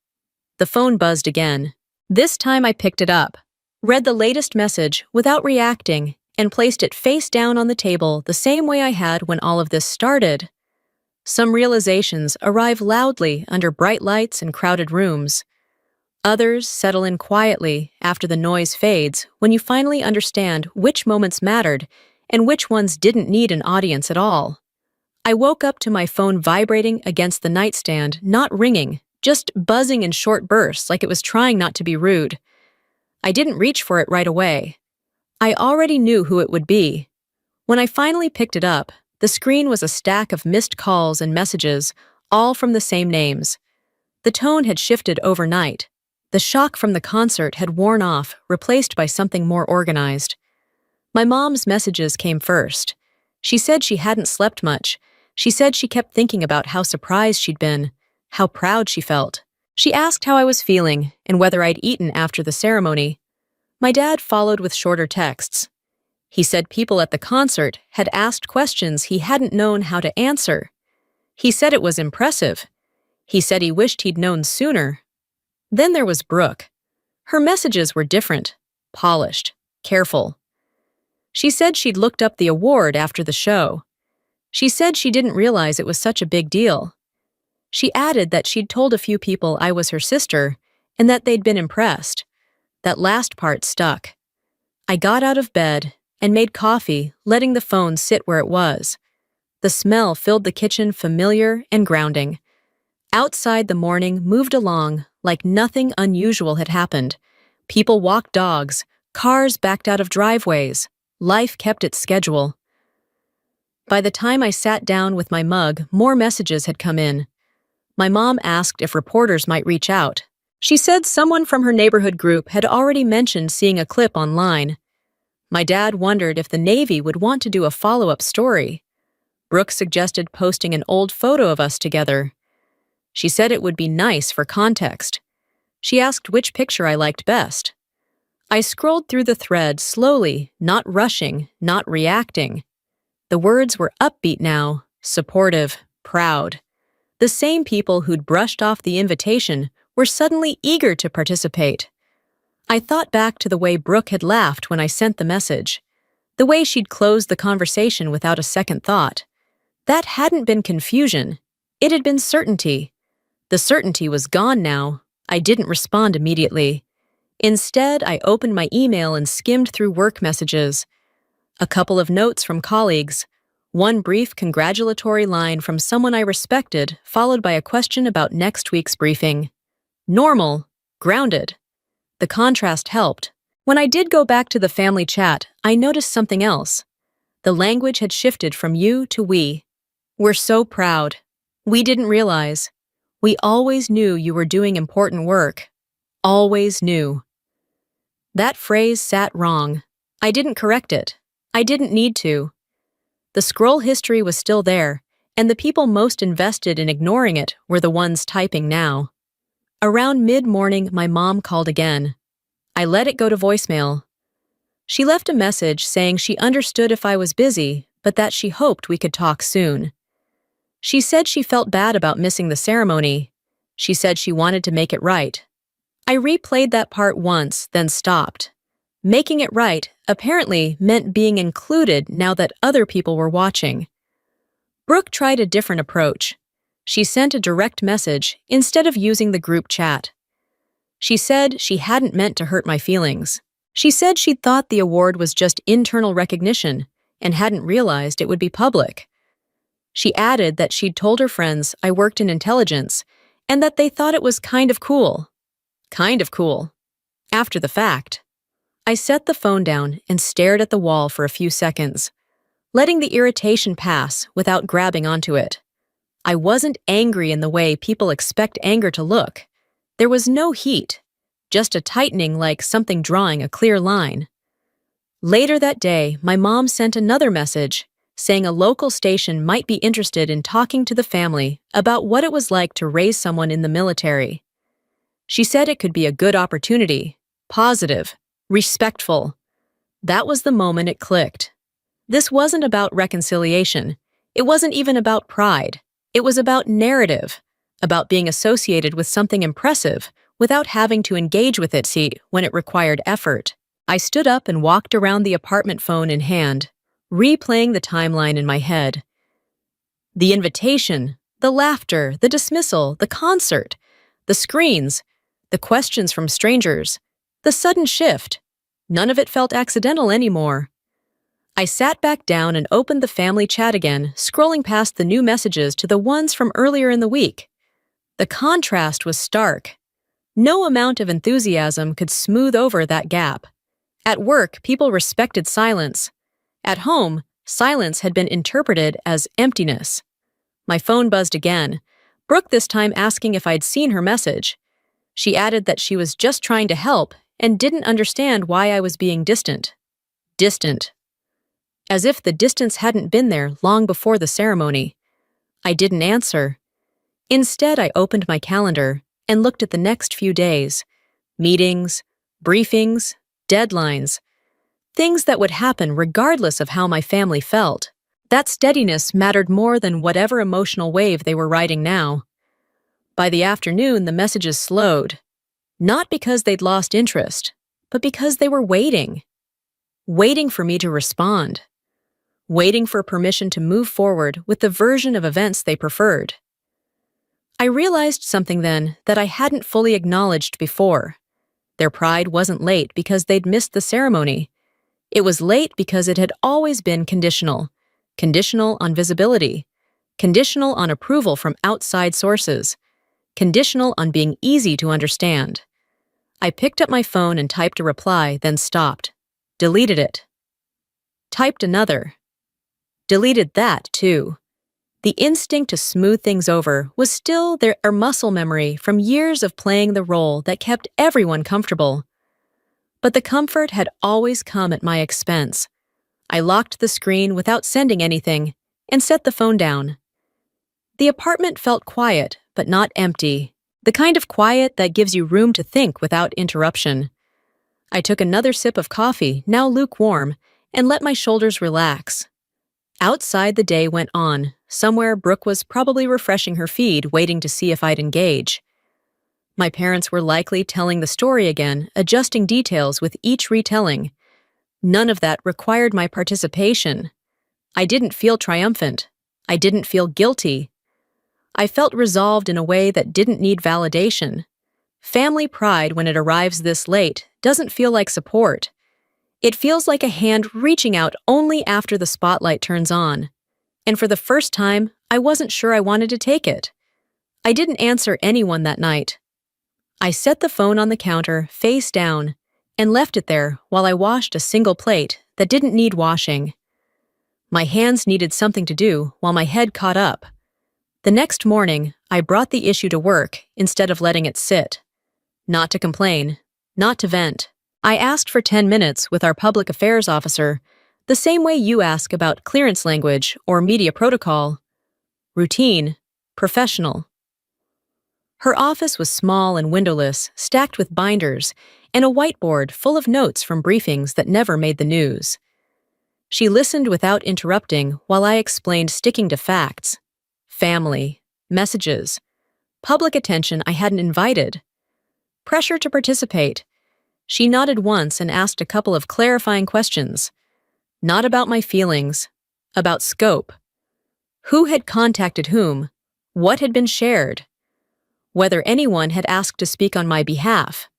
The phone buzzed again. This time I picked it up, read the latest message without reacting, and placed it face down on the table the same way I had when all of this started. Some realizations arrive loudly under bright lights and crowded rooms. Others settle in quietly after the noise fades when you finally understand which moments mattered and which ones didn't need an audience at all. I woke up to my phone vibrating against the nightstand, not ringing, just buzzing in short bursts like it was trying not to be rude. I didn't reach for it right away. I already knew who it would be. When I finally picked it up, the screen was a stack of missed calls and messages, all from the same names. The tone had shifted overnight. The shock from the concert had worn off, replaced by something more organized. My mom's messages came first. She said she hadn't slept much. She said she kept thinking about how surprised she'd been, how proud she felt. She asked how I was feeling and whether I'd eaten after the ceremony. My dad followed with shorter texts. He said people at the concert had asked questions he hadn't known how to answer. He said it was impressive. He said he wished he'd known sooner. Then there was Brooke. Her messages were different, polished, careful. She said she'd looked up the award after the show. She said she didn't realize it was such a big deal. She added that she'd told a few people I was her sister and that they'd been impressed. That last part stuck. I got out of bed and made coffee, letting the phone sit where it was. The smell filled the kitchen, familiar and grounding. Outside, the morning moved along like nothing unusual had happened. People walked dogs, cars backed out of driveways. Life kept its schedule. By the time I sat down with my mug, more messages had come in. My mom asked if reporters might reach out. She said someone from her neighborhood group had already mentioned seeing a clip online. My dad wondered if the Navy would want to do a follow-up story. Brooke suggested posting an old photo of us together. She said it would be nice for context. She asked which picture I liked best. I scrolled through the thread slowly, not rushing, not reacting. The words were upbeat now, supportive, proud. The same people who'd brushed off the invitation were suddenly eager to participate. I thought back to the way Brooke had laughed when I sent the message, the way she'd closed the conversation without a second thought. That hadn't been confusion. It had been certainty. The certainty was gone now. I didn't respond immediately. Instead, I opened my email and skimmed through work messages. A couple of notes from colleagues, one brief congratulatory line from someone I respected, followed by a question about next week's briefing. Normal, grounded. The contrast helped. When I did go back to the family chat, I noticed something else. The language had shifted from you to we. We're so proud. We didn't realize. We always knew you were doing important work. Always knew. That phrase sat wrong. I didn't correct it. I didn't need to. The scroll history was still there, and the people most invested in ignoring it were the ones typing now. Around mid-morning, my mom called again. I let it go to voicemail. She left a message saying she understood if I was busy, but that she hoped we could talk soon. She said she felt bad about missing the ceremony. She said she wanted to make it right. I replayed that part once, then stopped. Making it right apparently meant being included now that other people were watching. Brooke tried a different approach. She sent a direct message instead of using the group chat. She said she hadn't meant to hurt my feelings. She said she'd thought the award was just internal recognition and hadn't realized it would be public. She added that she'd told her friends I worked in intelligence and that they thought it was kind of cool. Kind of cool. After the fact. I set the phone down and stared at the wall for a few seconds, letting the irritation pass without grabbing onto it. I wasn't angry in the way people expect anger to look. There was no heat, just a tightening like something drawing a clear line. Later that day, my mom sent another message saying a local station might be interested in talking to the family about what it was like to raise someone in the military. She said it could be a good opportunity, positive, respectful. That was the moment it clicked. This wasn't about reconciliation. It wasn't even about pride. It was about narrative, about being associated with something impressive without having to engage with it when it required effort. I stood up and walked around the apartment, phone in hand, replaying the timeline in my head. The invitation, the laughter, the dismissal, the concert, the screens, the questions from strangers, the sudden shift. None of it felt accidental anymore. I sat back down and opened the family chat again, scrolling past the new messages to the ones from earlier in the week. The contrast was stark. No amount of enthusiasm could smooth over that gap. At work, people respected silence. At home, silence had been interpreted as emptiness. My phone buzzed again, Brooke this time asking if I'd seen her message. She added that she was just trying to help and didn't understand why I was being distant. Distant. As if the distance hadn't been there long before the ceremony. I didn't answer. Instead, I opened my calendar and looked at the next few days. Meetings, briefings, deadlines. Things that would happen regardless of how my family felt. That steadiness mattered more than whatever emotional wave they were riding now. By the afternoon, the messages slowed. Not because they'd lost interest, but because they were waiting. Waiting for me to respond. Waiting for permission to move forward with the version of events they preferred. I realized something then that I hadn't fully acknowledged before. Their pride wasn't late because they'd missed the ceremony. It was late because it had always been conditional. Conditional on visibility. Conditional on approval from outside sources. Conditional on being easy to understand. I picked up my phone and typed a reply, then stopped. Deleted it. Typed another. Deleted that, too. The instinct to smooth things over was still their muscle memory from years of playing the role that kept everyone comfortable. But the comfort had always come at my expense. I locked the screen without sending anything and set the phone down. The apartment felt quiet, but not empty. The kind of quiet that gives you room to think without interruption. I took another sip of coffee, now lukewarm, and let my shoulders relax. Outside, the day went on. Somewhere, Brooke was probably refreshing her feed, waiting to see if I'd engage. My parents were likely telling the story again, adjusting details with each retelling. None of that required my participation. I didn't feel triumphant. I didn't feel guilty. I felt resolved in a way that didn't need validation. Family pride, when it arrives this late, doesn't feel like support. It feels like a hand reaching out only after the spotlight turns on. And for the first time, I wasn't sure I wanted to take it. I didn't answer anyone that night. I set the phone on the counter, face down, and left it there while I washed a single plate that didn't need washing. My hands needed something to do while my head caught up. The next morning, I brought the issue to work instead of letting it sit. Not to complain, not to vent. I asked for 10 minutes with our public affairs officer, the same way you ask about clearance language or media protocol. Routine, professional. Her office was small and windowless, stacked with binders, and a whiteboard full of notes from briefings that never made the news. She listened without interrupting while I explained sticking to facts, family, messages, public attention I hadn't invited, pressure to participate. She nodded once and asked a couple of clarifying questions. Not about my feelings, about scope. Who had contacted whom? What had been shared? Whether anyone had asked to speak on my behalf.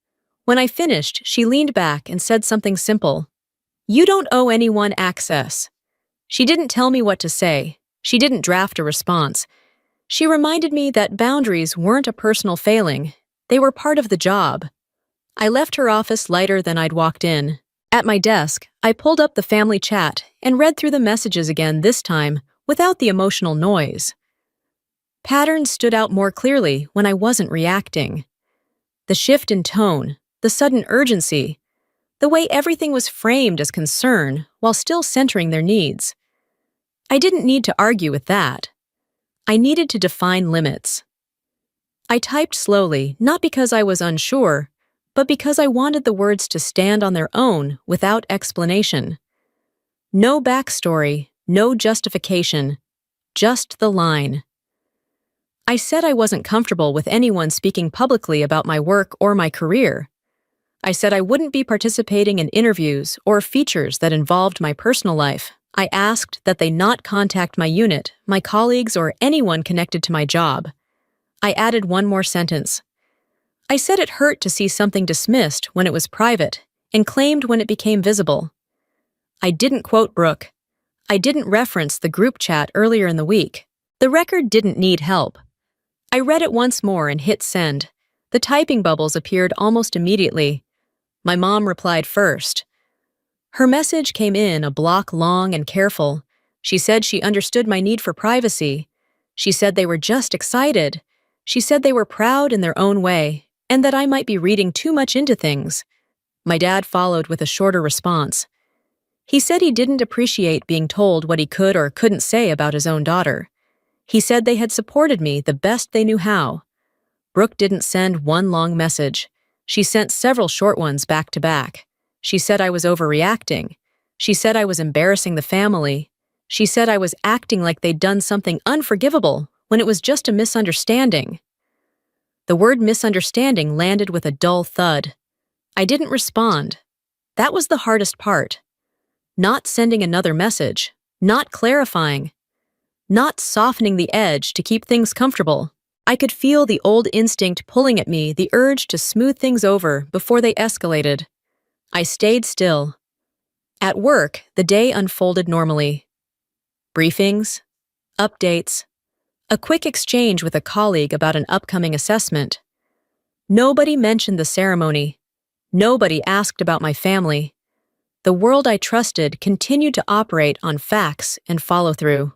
When I finished, she leaned back and said something simple. You don't owe anyone access. She didn't tell me what to say. She didn't draft a response. She reminded me that boundaries weren't a personal failing. They were part of the job. I left her office lighter than I'd walked in. At my desk, I pulled up the family chat and read through the messages again, this time without the emotional noise. Patterns stood out more clearly when I wasn't reacting. The shift in tone, the sudden urgency, the way everything was framed as concern while still centering their needs. I didn't need to argue with that. I needed to define limits. I typed slowly, not because I was unsure, but because I wanted the words to stand on their own without explanation. No backstory, no justification, just the line. I said I wasn't comfortable with anyone speaking publicly about my work or my career. I said I wouldn't be participating in interviews or features that involved my personal life. I asked that they not contact my unit, my colleagues, or anyone connected to my job. I added one more sentence. I said it hurt to see something dismissed when it was private and claimed when it became visible. I didn't quote Brooke. I didn't reference the group chat earlier in the week. The record didn't need help. I read it once more and hit send. The typing bubbles appeared almost immediately. My mom replied first. Her message came in a block long and careful. She said she understood my need for privacy. She said they were just excited. She said they were proud in their own way, and that I might be reading too much into things. My dad followed with a shorter response. He said he didn't appreciate being told what he could or couldn't say about his own daughter. He said they had supported me the best they knew how. Brooke didn't send one long message. She sent several short ones back to back. She said I was overreacting. She said I was embarrassing the family. She said I was acting like they'd done something unforgivable when it was just a misunderstanding. The word misunderstanding landed with a dull thud. I didn't respond. That was the hardest part. Not sending another message, not clarifying, not softening the edge to keep things comfortable. I could feel the old instinct pulling at me, the urge to smooth things over before they escalated. I stayed still. At work, the day unfolded normally. Briefings, updates, a quick exchange with a colleague about an upcoming assessment. Nobody mentioned the ceremony. Nobody asked about my family. The world I trusted continued to operate on facts and follow-through.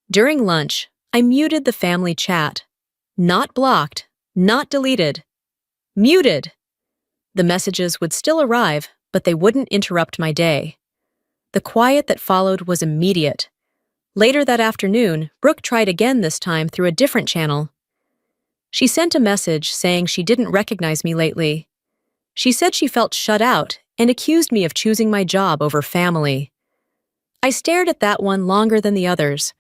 During lunch, I muted the family chat. Not blocked, not deleted. Muted! The messages would still arrive, but they wouldn't interrupt my day. The quiet that followed was immediate. Later that afternoon, Brooke tried again, this time through a different channel. She sent a message saying she didn't recognize me lately. She said she felt shut out and accused me of choosing my job over family. I stared at that one longer than the others.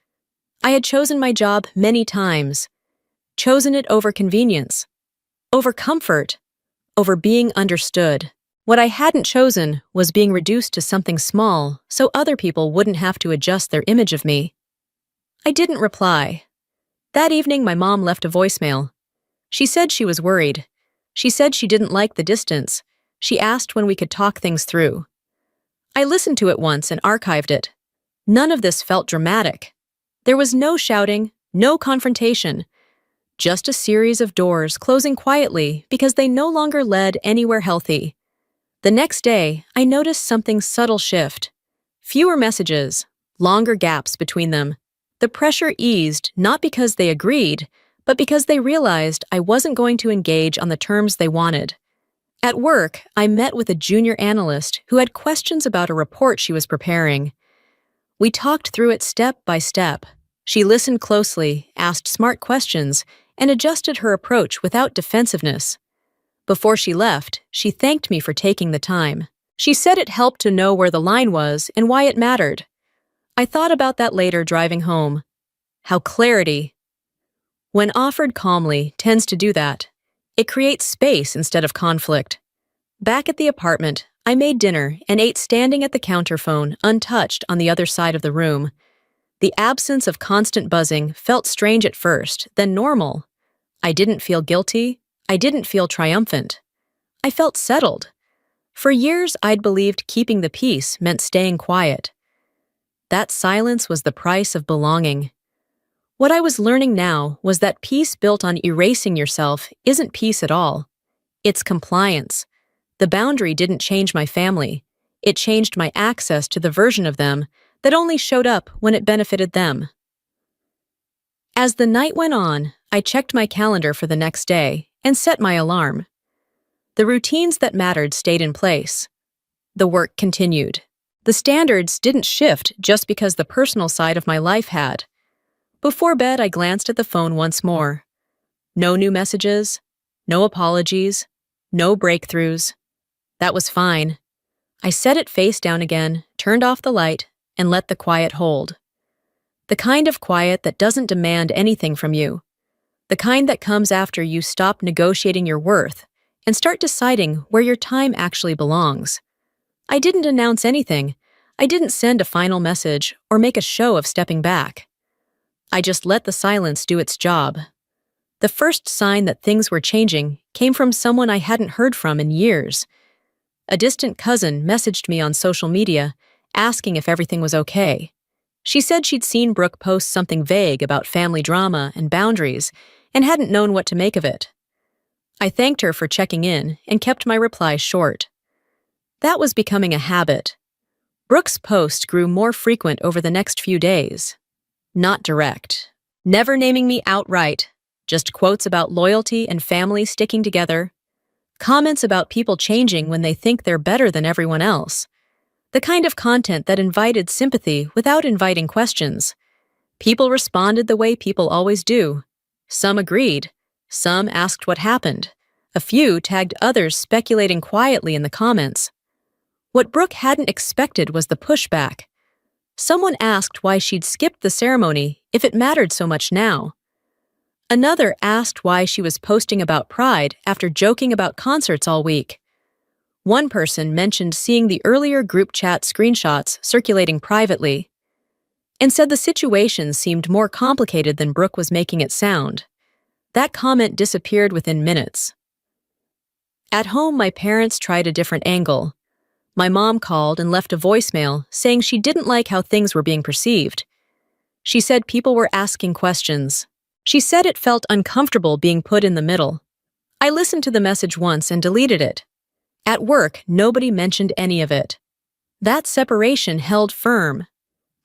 I had chosen my job many times. Chosen it over convenience, over comfort, over being understood. What I hadn't chosen was being reduced to something small so other people wouldn't have to adjust their image of me. I didn't reply. That evening, my mom left a voicemail. She said she was worried. She said she didn't like the distance. She asked when we could talk things through. I listened to it once and archived it. None of this felt dramatic. There was no shouting, no confrontation, just a series of doors closing quietly because they no longer led anywhere healthy. The next day, I noticed something subtle shift. Fewer messages, longer gaps between them. The pressure eased not because they agreed, but because they realized I wasn't going to engage on the terms they wanted. At work, I met with a junior analyst who had questions about a report she was preparing. We talked through it step by step. She listened closely, asked smart questions, and adjusted her approach without defensiveness. Before she left, she thanked me for taking the time. She said it helped to know where the line was and why it mattered. I thought about that later driving home. How clarity, when offered calmly, tends to do that. It creates space instead of conflict. Back at the apartment, I made dinner and ate standing at the counterphone, untouched on the other side of the room. The absence of constant buzzing felt strange at first, then normal. I didn't feel guilty. I didn't feel triumphant. I felt settled. For years, I'd believed keeping the peace meant staying quiet. That silence was the price of belonging. What I was learning now was that peace built on erasing yourself isn't peace at all. It's compliance. The boundary didn't change my family. It changed my access to the version of them that only showed up when it benefited them. As the night went on, I checked my calendar for the next day and set my alarm. The routines that mattered stayed in place. The work continued. The standards didn't shift just because the personal side of my life had. Before bed, I glanced at the phone once more. No new messages, no apologies, no breakthroughs. That was fine. I set it face down again, turned off the light, and let the quiet hold. The kind of quiet that doesn't demand anything from you. The kind that comes after you stop negotiating your worth and start deciding where your time actually belongs. I didn't announce anything. I didn't send a final message or make a show of stepping back. I just let the silence do its job. The first sign that things were changing came from someone I hadn't heard from in years. A distant cousin messaged me on social media, asking if everything was okay. She said she'd seen Brooke post something vague about family drama and boundaries and hadn't known what to make of it. I thanked her for checking in and kept my reply short. That was becoming a habit. Brooke's post grew more frequent over the next few days. Not direct. Never naming me outright. Just quotes about loyalty and family sticking together. Comments about people changing when they think they're better than everyone else. The kind of content that invited sympathy without inviting questions. People responded the way people always do. Some agreed. Some asked what happened. A few tagged others speculating quietly in the comments. What Brooke hadn't expected was the pushback. Someone asked why she'd skipped the ceremony if it mattered so much now. Another asked why she was posting about Pride after joking about concerts all week. One person mentioned seeing the earlier group chat screenshots circulating privately and said the situation seemed more complicated than Brooke was making it sound. That comment disappeared within minutes. At home, my parents tried a different angle. My mom called and left a voicemail saying she didn't like how things were being perceived. She said people were asking questions. She said it felt uncomfortable being put in the middle. I listened to the message once and deleted it. At work, nobody mentioned any of it. That separation held firm.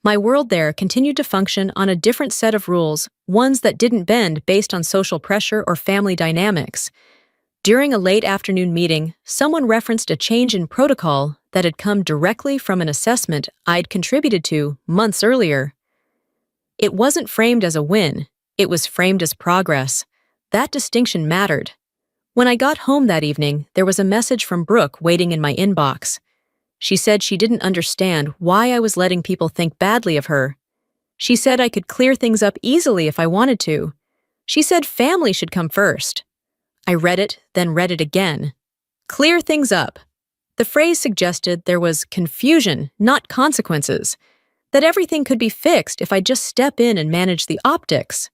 My world there continued to function on a different set of rules, ones that didn't bend based on social pressure or family dynamics. During a late afternoon meeting, someone referenced a change in protocol that had come directly from an assessment I'd contributed to months earlier. It wasn't framed as a win, it was framed as progress. That distinction mattered. When I got home that evening, there was a message from Brooke waiting in my inbox. She said she didn't understand why I was letting people think badly of her. She said I could clear things up easily if I wanted to. She said family should come first. I read it, then read it again. Clear things up. The phrase suggested there was confusion, not consequences, that everything could be fixed if I just step in and manage the optics.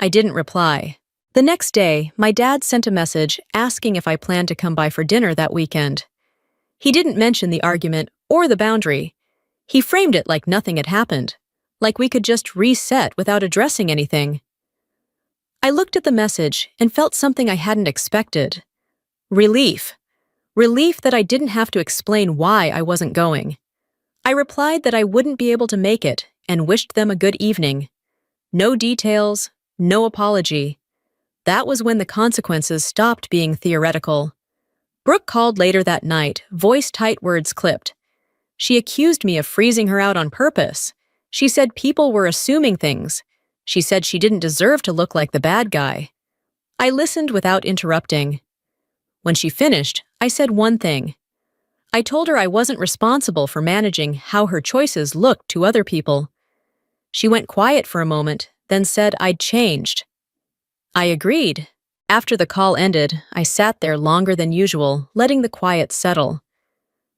I didn't reply. The next day, my dad sent a message asking if I planned to come by for dinner that weekend. He didn't mention the argument or the boundary. He framed it like nothing had happened, like we could just reset without addressing anything. I looked at the message and felt something I hadn't expected. Relief. Relief that I didn't have to explain why I wasn't going. I replied that I wouldn't be able to make it and wished them a good evening. No details, no apology. That was when the consequences stopped being theoretical. Brooke called later that night, voice-tight words clipped. She accused me of freezing her out on purpose. She said people were assuming things. She said she didn't deserve to look like the bad guy. I listened without interrupting. When she finished, I said one thing. I told her I wasn't responsible for managing how her choices looked to other people. She went quiet for a moment, then said I'd changed. I agreed. After the call ended, I sat there longer than usual, letting the quiet settle.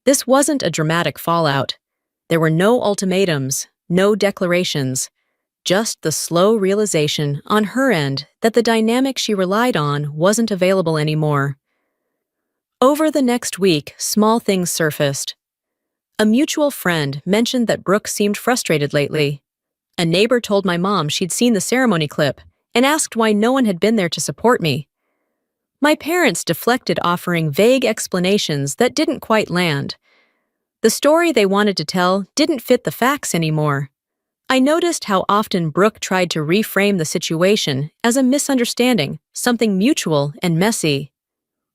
This wasn't a dramatic fallout. There were no ultimatums, no declarations, just the slow realization on her end that the dynamic she relied on wasn't available anymore. Over the next week, small things surfaced. A mutual friend mentioned that Brooke seemed frustrated lately. A neighbor told my mom she'd seen the ceremony clip and asked why no one had been there to support me. My parents deflected, offering vague explanations that didn't quite land. The story they wanted to tell didn't fit the facts anymore. I noticed how often Brooke tried to reframe the situation as a misunderstanding, something mutual and messy.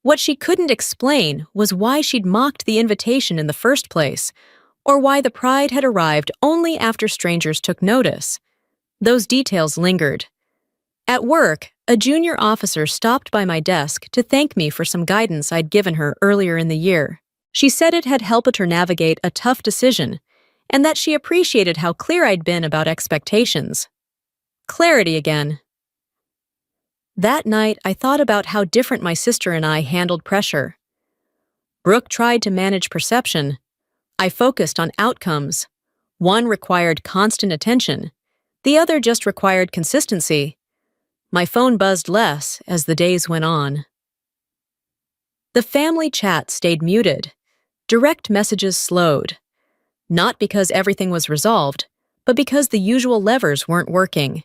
What she couldn't explain was why she'd mocked the invitation in the first place, or why the pride had arrived only after strangers took notice. Those details lingered. At work, a junior officer stopped by my desk to thank me for some guidance I'd given her earlier in the year. She said it had helped her navigate a tough decision, and that she appreciated how clear I'd been about expectations. Clarity again. That night, I thought about how different my sister and I handled pressure. Brooke tried to manage perception. I focused on outcomes. One required constant attention. The other just required consistency. My phone buzzed less as the days went on. The family chat stayed muted. Direct messages slowed. Not because everything was resolved, but because the usual levers weren't working.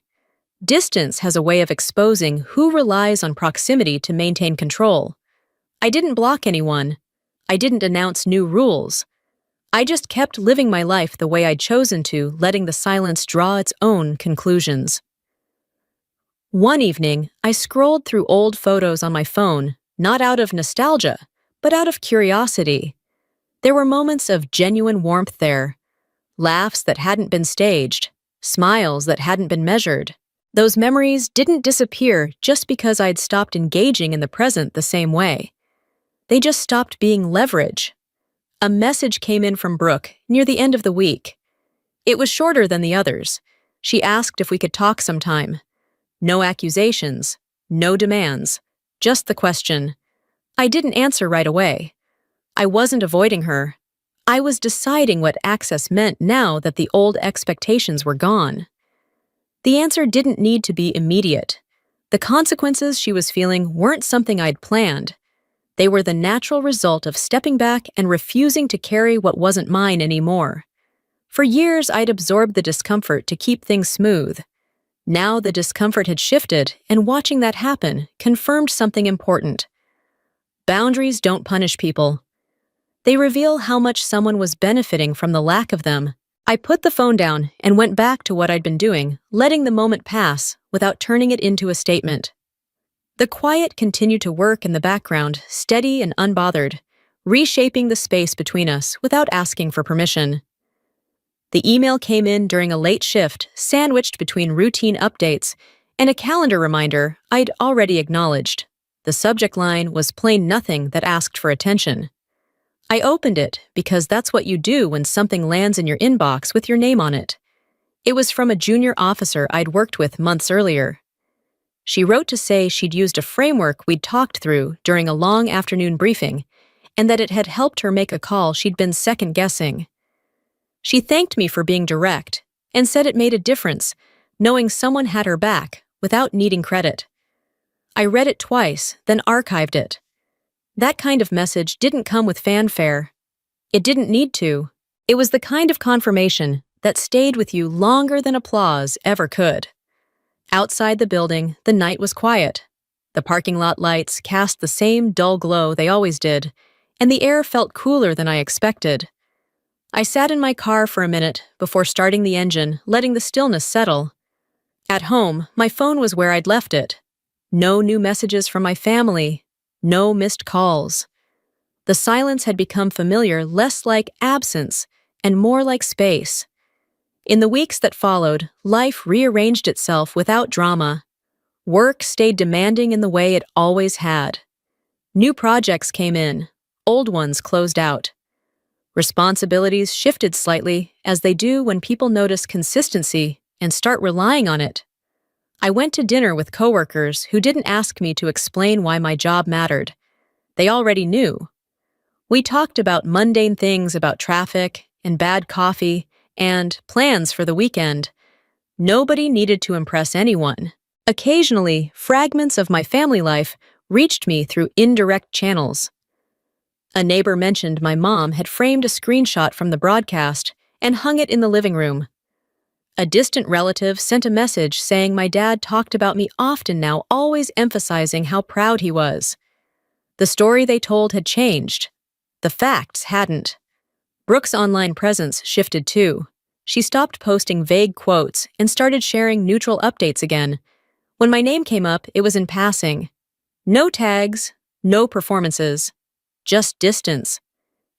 Distance has a way of exposing who relies on proximity to maintain control. I didn't block anyone. I didn't announce new rules. I just kept living my life the way I'd chosen to, letting the silence draw its own conclusions. One evening, I scrolled through old photos on my phone, not out of nostalgia, but out of curiosity. There were moments of genuine warmth there, laughs that hadn't been staged, smiles that hadn't been measured. Those memories didn't disappear just because I'd stopped engaging in the present the same way. They just stopped being leverage. A message came in from Brooke near the end of the week. It was shorter than the others. She asked if we could talk sometime. No accusations, no demands, just the question. I didn't answer right away. I wasn't avoiding her. I was deciding what access meant now that the old expectations were gone. The answer didn't need to be immediate. The consequences she was feeling weren't something I'd planned. They were the natural result of stepping back and refusing to carry what wasn't mine anymore. For years, I'd absorbed the discomfort to keep things smooth. Now the discomfort had shifted, and watching that happen confirmed something important. Boundaries don't punish people. They reveal how much someone was benefiting from the lack of them. I put the phone down and went back to what I'd been doing, letting the moment pass without turning it into a statement. The quiet continued to work in the background, steady and unbothered, reshaping the space between us without asking for permission. The email came in during a late shift, sandwiched between routine updates and a calendar reminder I'd already acknowledged. The subject line was plain nothing that asked for attention. I opened it because that's what you do when something lands in your inbox with your name on it. It was from a junior officer I'd worked with months earlier. She wrote to say she'd used a framework we'd talked through during a long afternoon briefing, and that it had helped her make a call she'd been second-guessing. She thanked me for being direct and said it made a difference, knowing someone had her back without needing credit. I read it twice, then archived it. That kind of message didn't come with fanfare. It didn't need to. It was the kind of confirmation that stayed with you longer than applause ever could. Outside the building, the night was quiet. The parking lot lights cast the same dull glow they always did, and the air felt cooler than I expected. I sat in my car for a minute before starting the engine, letting the stillness settle. At home, my phone was where I'd left it. No new messages from my family. No missed calls. The silence had become familiar, less like absence and more like space. In the weeks that followed, life rearranged itself without drama. Work stayed demanding in the way it always had. New projects came in, old ones closed out. Responsibilities shifted slightly, as they do when people notice consistency and start relying on it. I went to dinner with coworkers who didn't ask me to explain why my job mattered. They already knew. We talked about mundane things about traffic and bad coffee and plans for the weekend. Nobody needed to impress anyone. Occasionally, fragments of my family life reached me through indirect channels. A neighbor mentioned my mom had framed a screenshot from the broadcast and hung it in the living room. A distant relative sent a message saying my dad talked about me often now, always emphasizing how proud he was. The story they told had changed. The facts hadn't. Brooke's online presence shifted too. She stopped posting vague quotes and started sharing neutral updates again. When my name came up, it was in passing. No tags, no performances, just distance.